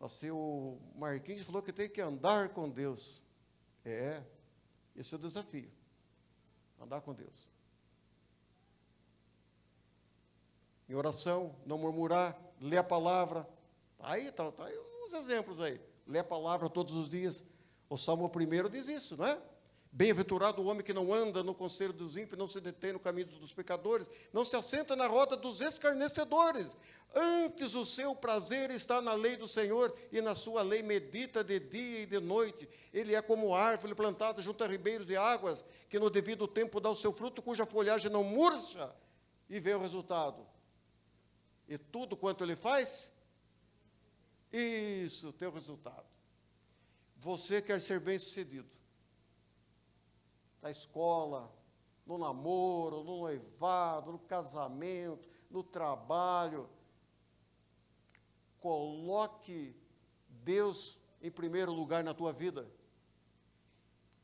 O Marquinhos falou que tem que andar com Deus. Esse é o desafio. Andar com Deus. Em oração, não murmurar, ler a palavra. Tá aí uns exemplos aí. Ler a palavra todos os dias. O Salmo 1 diz isso, não é? Bem-aventurado o homem que não anda no conselho dos ímpios, não se detém no caminho dos pecadores, não se assenta na roda dos escarnecedores. Antes o seu prazer está na lei do Senhor, e na sua lei medita de dia e de noite. Ele é como árvore plantada junto a ribeiros de águas, que no devido tempo dá o seu fruto, cuja folhagem não murcha, e vê o resultado. E tudo quanto ele faz, isso, teu resultado. Você quer ser bem-sucedido. Na escola, no namoro, no noivado, no casamento, no trabalho. Coloque Deus em primeiro lugar na tua vida.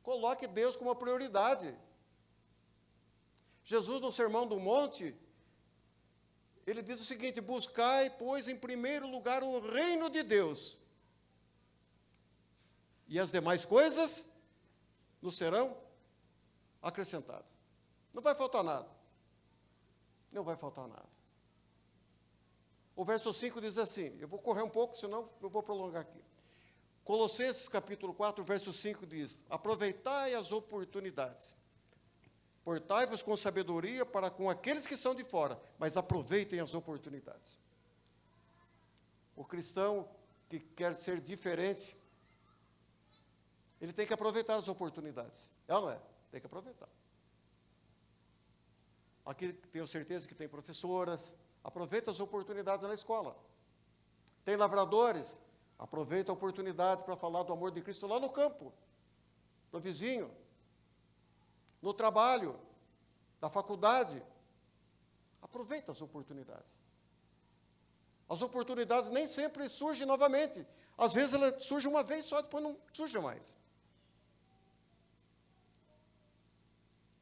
Coloque Deus como uma prioridade. Jesus, no Sermão do Monte, ele diz o seguinte: buscai, pois, em primeiro lugar o reino de Deus, e as demais coisas nos serão acrescentadas. Não vai faltar nada. Não vai faltar nada. O verso 5 diz assim, eu vou correr um pouco, senão eu vou prolongar aqui. Colossenses capítulo 4, verso 5 diz: aproveitai as oportunidades, portai-vos com sabedoria para com aqueles que são de fora, mas aproveitem as oportunidades. O cristão que quer ser diferente, ele tem que aproveitar as oportunidades. É ou não é? Tem que aproveitar. Aqui tenho certeza que tem professoras. Aproveita as oportunidades na escola. Tem lavradores, aproveita a oportunidade para falar do amor de Cristo lá no campo, no vizinho, no trabalho, na faculdade. Aproveita as oportunidades. As oportunidades nem sempre surgem novamente. Às vezes ela surge uma vez só, depois não surge mais.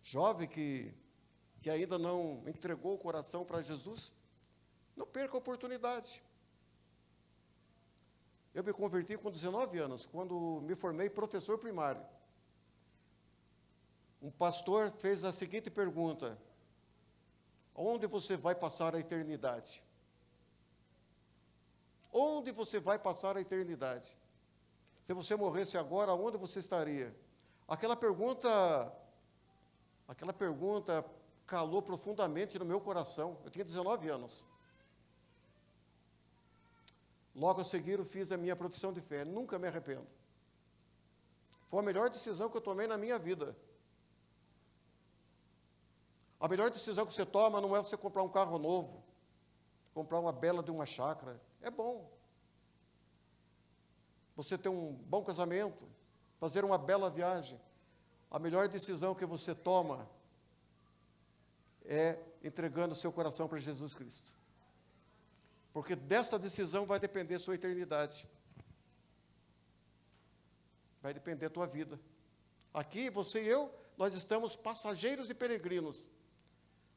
Jovem que ainda não entregou o coração para Jesus, não perca a oportunidade. Eu me converti com 19 anos, quando me formei professor primário. Um pastor fez a seguinte pergunta: onde você vai passar a eternidade? Onde você vai passar a eternidade? Se você morresse agora, onde você estaria? Aquela pergunta calou profundamente no meu coração. Eu tinha 19 anos. Logo a seguir, eu fiz a minha profissão de fé. Nunca me arrependo. Foi a melhor decisão que eu tomei na minha vida. A melhor decisão que você toma não é você comprar um carro novo, comprar uma bela de uma chácara. É bom. Você ter um bom casamento, fazer uma bela viagem. A melhor decisão que você toma é entregando o seu coração para Jesus Cristo. Porque desta decisão vai depender a sua eternidade. Vai depender a tua vida. Aqui, você e eu, nós estamos passageiros e peregrinos.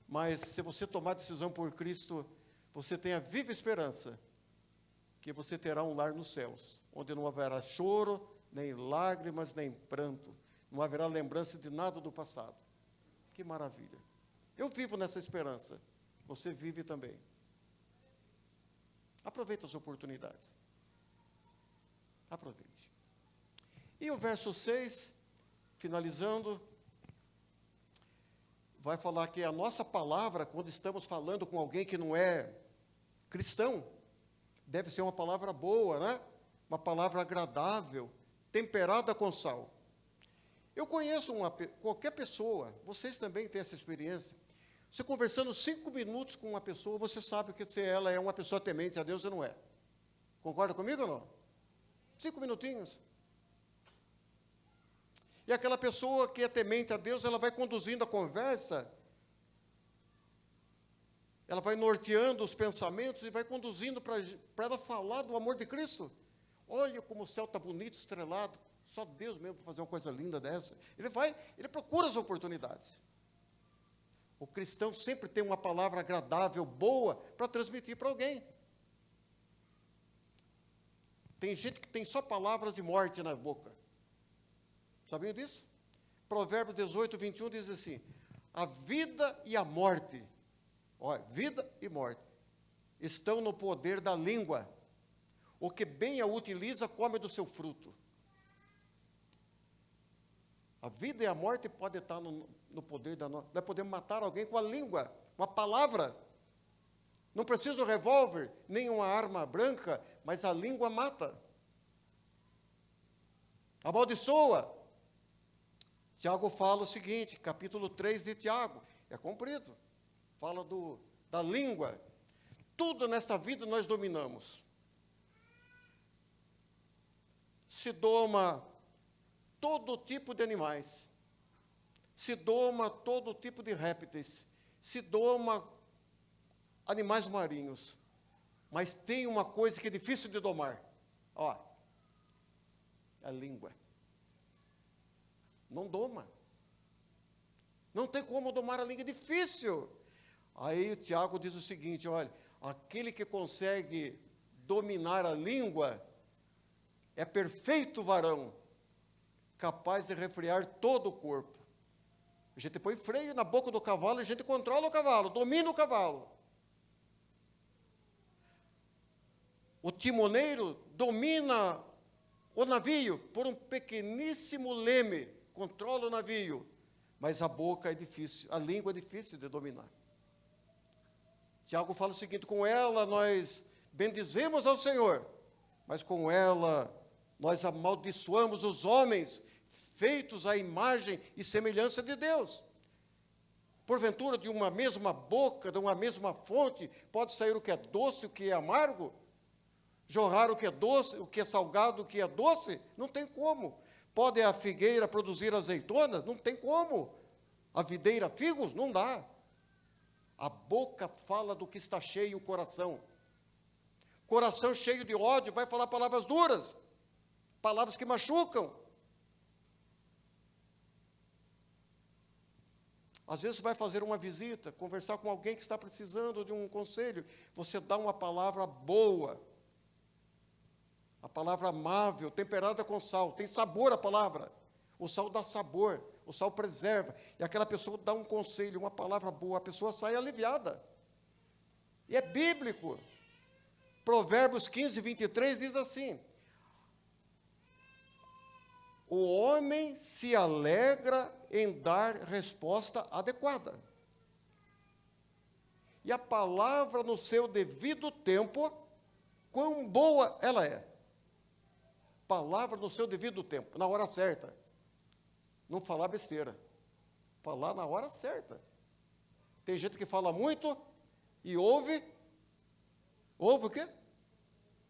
Mas se você tomar a decisão por Cristo, você tem a viva esperança que você terá um lar nos céus, onde não haverá choro, nem lágrimas, nem pranto. Não haverá lembrança de nada do passado. Que maravilha. Eu vivo nessa esperança. Você vive também. Aproveite as oportunidades. Aproveite. E o verso 6, finalizando, vai falar que a nossa palavra, quando estamos falando com alguém que não é cristão, deve ser uma palavra boa, né? Uma palavra agradável, temperada com sal. Eu conheço qualquer pessoa, vocês também têm essa experiência. Você conversando 5 minutos com uma pessoa, você sabe que se ela é uma pessoa temente a Deus ou não é. Concorda comigo ou não? 5 minutinhos. E aquela pessoa que é temente a Deus, ela vai conduzindo a conversa, ela vai norteando os pensamentos e vai conduzindo para ela falar do amor de Cristo. Olha como o céu está bonito, estrelado. Só Deus mesmo para fazer uma coisa linda dessa. Ele procura as oportunidades. O cristão sempre tem uma palavra agradável, boa, para transmitir para alguém. Tem gente que tem só palavras de morte na boca. Sabiam disso? Provérbios 18, 21 diz assim: a vida e a morte, olha, vida e morte, estão no poder da língua. O que bem a utiliza, come do seu fruto. A vida e a morte podem estar no poder da nossa. Nós podemos matar alguém com a língua, com a palavra. Não precisa um revólver, nem uma arma branca, mas a língua mata. Amaldiçoa. Tiago fala o seguinte, capítulo 3 de Tiago, é comprido, fala da língua. Tudo nesta vida nós dominamos. Se doma todo tipo de animais, se doma todo tipo de répteis, se doma animais marinhos, mas tem uma coisa que é difícil de domar, ó, a língua. Não doma. Não tem como domar a língua, é difícil. Aí o Tiago diz o seguinte, olha, aquele que consegue dominar a língua é perfeito varão, capaz de refrear todo o corpo. A gente põe freio na boca do cavalo, a gente controla o cavalo, domina o cavalo. O timoneiro domina o navio por um pequeníssimo leme, controla o navio, mas a boca é difícil, a língua é difícil de dominar. Tiago fala o seguinte, com ela nós bendizemos ao Senhor, mas com ela nós amaldiçoamos os homens feitos à imagem e semelhança de Deus. Porventura, de uma mesma boca, de uma mesma fonte, pode sair o que é doce e o que é amargo? Jorrar o que é doce, o que é salgado, o que é doce? Não tem como. Pode a figueira produzir azeitonas? Não tem como. A videira figos? Não dá. A boca fala do que está cheio o coração. Coração cheio de ódio vai falar palavras duras, palavras que machucam. Às vezes vai fazer uma visita, conversar com alguém que está precisando de um conselho, você dá uma palavra boa, a palavra amável, temperada com sal, tem sabor a palavra, o sal dá sabor, o sal preserva, e aquela pessoa dá um conselho, uma palavra boa, a pessoa sai aliviada, e é bíblico. Provérbios 15, 23 diz assim, o homem se alegra em dar resposta adequada. E a palavra no seu devido tempo, quão boa ela é. Palavra no seu devido tempo, na hora certa. Não falar besteira. Falar na hora certa. Tem gente que fala muito e ouve o quê?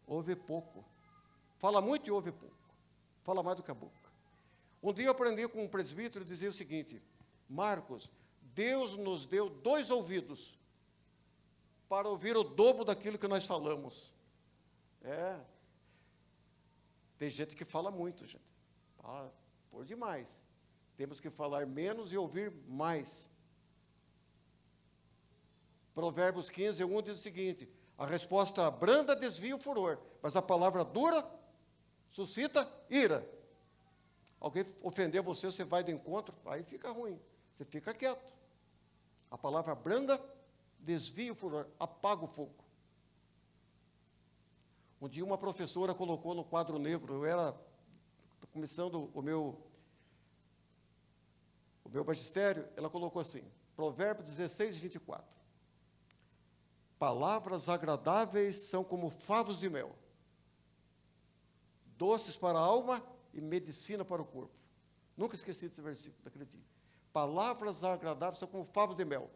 Ouve pouco. Fala muito e ouve pouco. Fala mais do que a boca. Um dia eu aprendi com um presbítero e dizia o seguinte, Marcos, Deus nos deu 2 ouvidos para ouvir o dobro daquilo que nós falamos. Tem gente que fala muito, gente. Fala por demais. Temos que falar menos e ouvir mais. Provérbios 15, 1 diz o seguinte, a resposta branda desvia o furor, mas a palavra dura suscita ira. Alguém ofendeu você, você vai de encontro, aí fica ruim, você fica quieto. A palavra branda desvia o furor, apaga o fogo. Um dia uma professora colocou no quadro negro, eu era começando o meu magistério, ela colocou assim, Provérbios 16, 24. Palavras agradáveis são como favos de mel, doces para a alma e medicina para o corpo. Nunca esqueci desse versículo daquele dia. Palavras agradáveis são como favos de mel.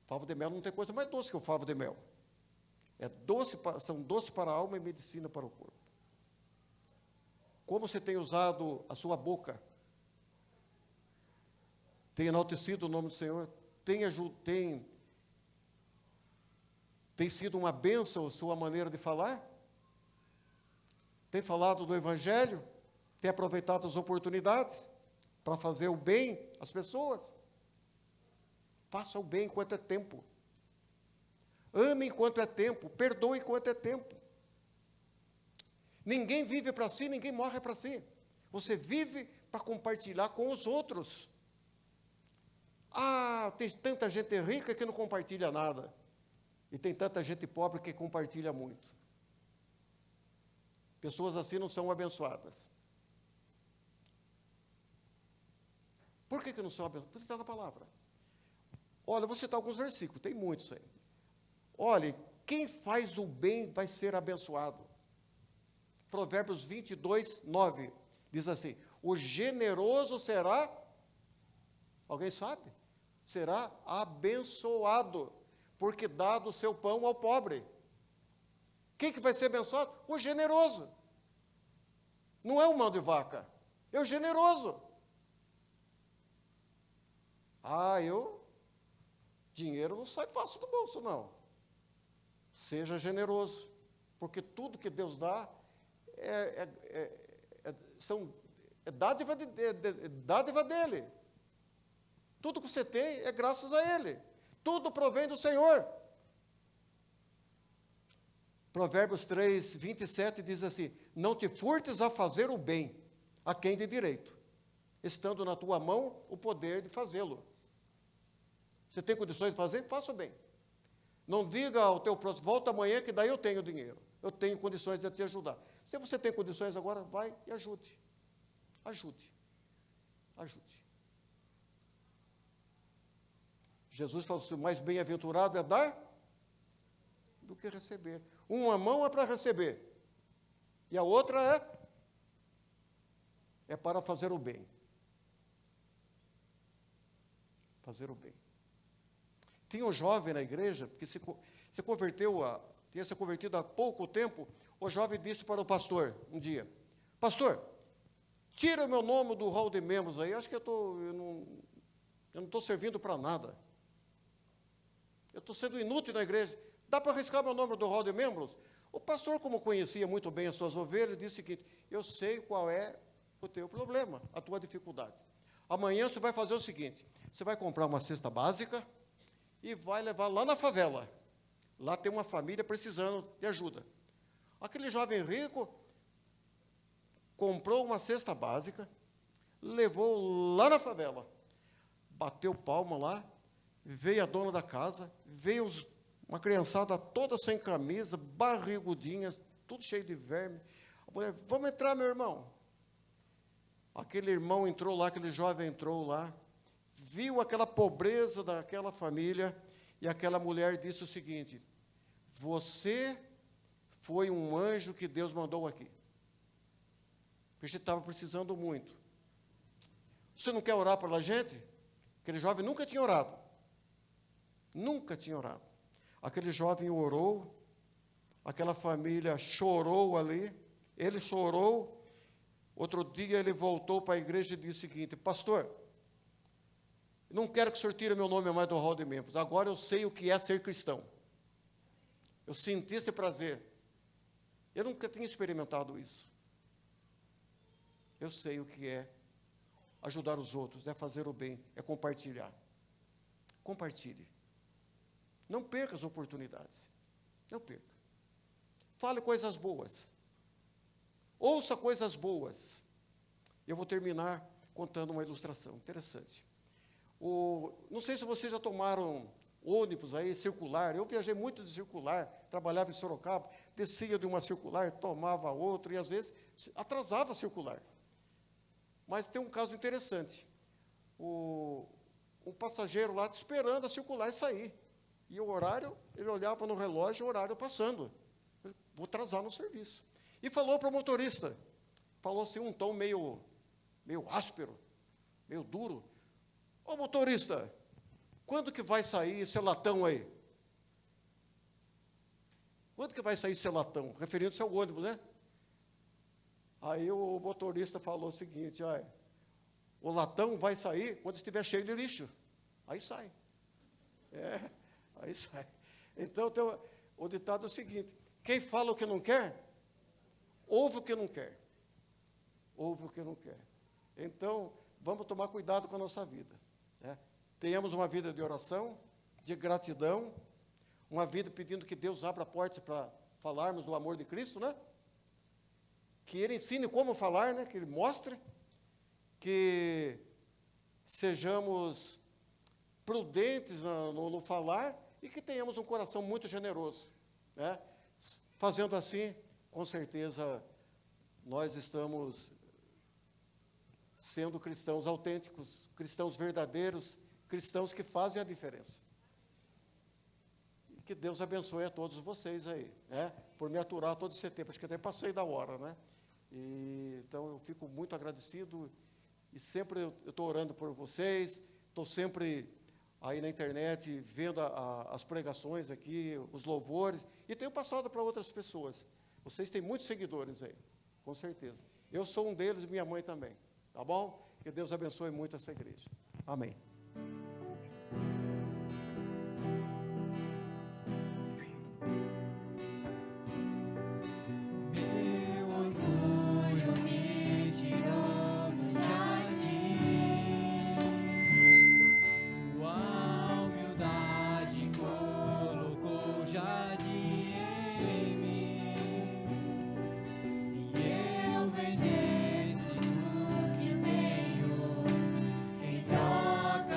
Favo de mel não tem coisa mais doce que o favo de mel. São doces para a alma e medicina para o corpo. Como você tem usado a sua boca? Tem enaltecido o nome do Senhor? Tem sido uma bênção a sua maneira de falar? Tem falado do Evangelho? Tem aproveitado as oportunidades para fazer o bem às pessoas? Faça o bem enquanto é tempo. Ame enquanto é tempo. Perdoe enquanto é tempo. Ninguém vive para si, ninguém morre para si. Você vive para compartilhar com os outros. Ah, tem tanta gente rica que não compartilha nada. E tem tanta gente pobre que compartilha muito. Pessoas assim não são abençoadas. Por que não são abençoadas? Porque está na palavra. Olha, eu vou citar alguns versículos, tem muitos aí. Olha, quem faz o bem vai ser abençoado. Provérbios 22, 9, diz assim, o generoso será, alguém sabe? Será abençoado, porque dá do seu pão ao pobre. Quem que vai ser abençoado? O generoso. Não é o mão de vaca, é o generoso. Dinheiro não sai fácil do bolso, não. Seja generoso, porque tudo que Deus dá é dádiva dele. Tudo que você tem é graças a Ele. Tudo provém do Senhor. Provérbios 3, 27 diz assim, não te furtes a fazer o bem a quem de direito, estando na tua mão o poder de fazê-lo. Você tem condições de fazer? Faça o bem. Não diga ao teu próximo, volta amanhã que daí eu tenho dinheiro. Eu tenho condições de te ajudar. Se você tem condições agora, vai e ajude. Ajude. Ajude. Jesus falou assim, mais bem-aventurado é dar do que receber. Uma mão é para receber. E a outra é para fazer o bem. Fazer o bem. Tinha um jovem na igreja que tinha se convertido há pouco tempo. O jovem disse para o pastor um dia, pastor, tira o meu nome do hall de membros aí, acho que eu não estou servindo para nada. Eu estou sendo inútil na igreja. Dá para arriscar meu nome do hall de membros? O pastor, como conhecia muito bem as suas ovelhas, disse o seguinte, eu sei qual é o teu problema, a tua dificuldade. Amanhã você vai fazer o seguinte, você vai comprar uma cesta básica e vai levar lá na favela. Lá tem uma família precisando de ajuda. Aquele jovem rico comprou uma cesta básica, levou lá na favela, bateu palma lá, veio a dona da casa, veio uma criançada toda sem camisa, barrigudinhas, tudo cheio de verme. A mulher, vamos entrar, meu irmão. Aquele irmão entrou lá, aquele jovem entrou lá, viu aquela pobreza daquela família, e aquela mulher disse o seguinte, você foi um anjo que Deus mandou aqui. Porque a gente estava precisando muito. Você não quer orar pela gente? Aquele jovem nunca tinha orado. Nunca tinha orado. Aquele jovem orou, aquela família chorou ali, ele chorou. Outro dia ele voltou para a igreja e disse o seguinte, pastor, não quero que o senhor tire meu nome mais do hall de membros, agora eu sei o que é ser cristão. Eu senti esse prazer. Eu nunca tinha experimentado isso. Eu sei o que é ajudar os outros, é fazer o bem, é compartilhar. Compartilhe. Não perca as oportunidades. Não perca. Fale coisas boas. Ouça coisas boas. Eu vou terminar contando uma ilustração interessante. Não sei se vocês já tomaram ônibus aí, circular. Eu viajei muito de circular, trabalhava em Sorocaba, descia de uma circular, tomava outra, e às vezes atrasava a circular. Mas tem um caso interessante. Um passageiro lá esperando a circular sair. E o horário, ele olhava no relógio, o horário passando. Vou atrasar no serviço. E falou para o motorista, falou assim, um tom meio áspero, meio duro. Ô motorista, quando que vai sair esse latão aí? Quando que vai sair esse latão? Referindo-se ao ônibus, né? Aí o motorista falou o seguinte, olha, o latão vai sair quando estiver cheio de lixo. Aí sai. Aí sai. Então, o ditado é o seguinte, quem fala o que não quer, ouve o que não quer. Ouve o que não quer. Então, vamos tomar cuidado com a nossa vida. Né? Tenhamos uma vida de oração, de gratidão, uma vida pedindo que Deus abra a porta para falarmos do amor de Cristo, né? que Ele ensine como falar, né? Que Ele mostre, que sejamos prudentes no falar e que tenhamos um coração muito generoso, né? Fazendo assim, com certeza, nós estamos sendo cristãos autênticos, cristãos verdadeiros, cristãos que fazem a diferença. E que Deus abençoe a todos vocês aí, né? Por me aturar todo esse tempo, acho que até passei da hora, né? Então, eu fico muito agradecido e sempre eu estou orando por vocês, estou sempre aí na internet vendo as pregações aqui, os louvores, e tenho passado para outras pessoas. Vocês têm muitos seguidores aí, com certeza. Eu sou um deles e minha mãe também, tá bom? Que Deus abençoe muito essa igreja. Amém. Troca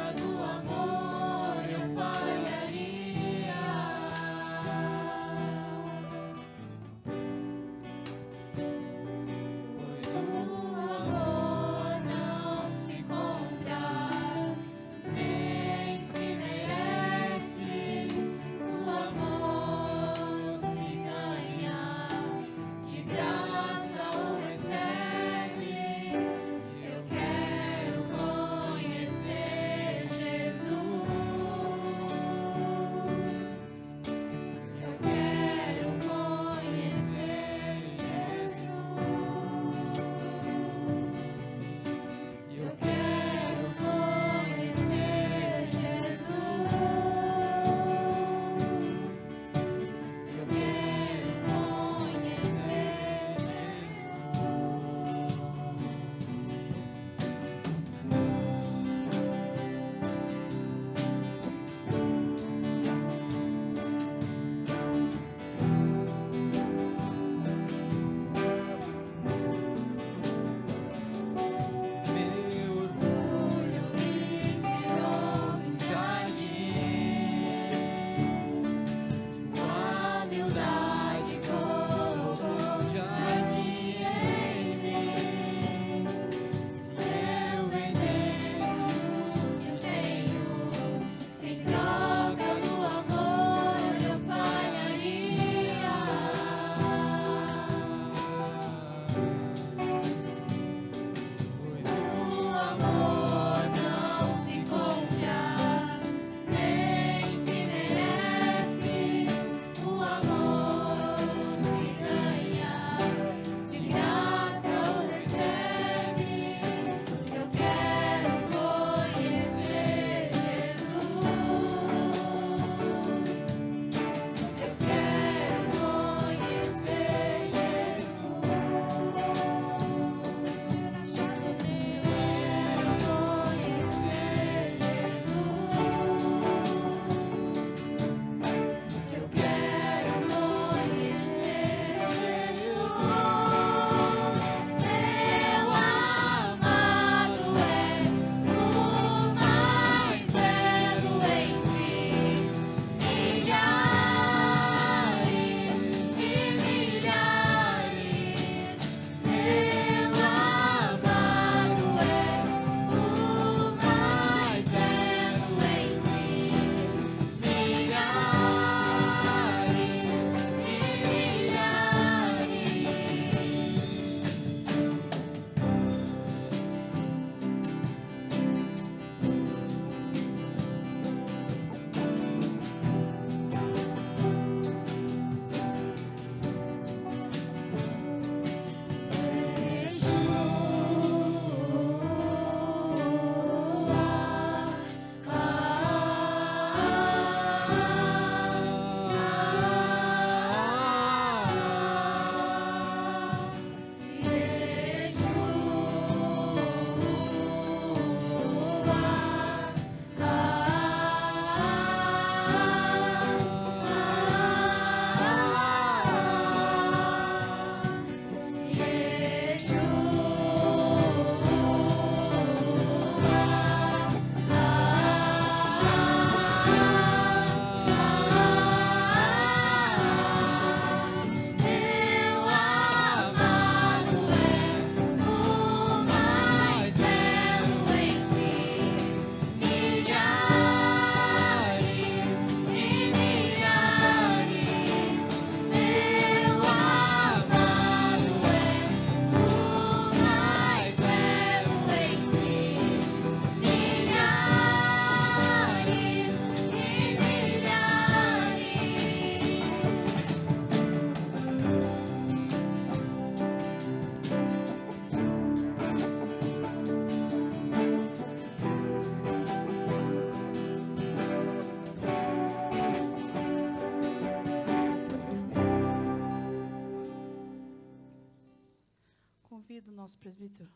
querido nosso presbítero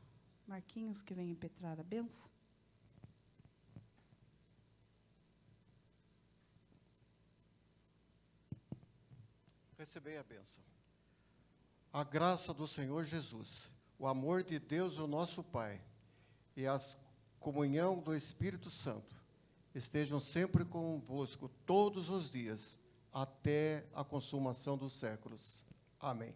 Marquinhos, que vem impetrar a bênção. Recebei a bênção. A graça do Senhor Jesus, o amor de Deus, o nosso Pai, e a comunhão do Espírito Santo estejam sempre convosco todos os dias, até a consumação dos séculos. Amém.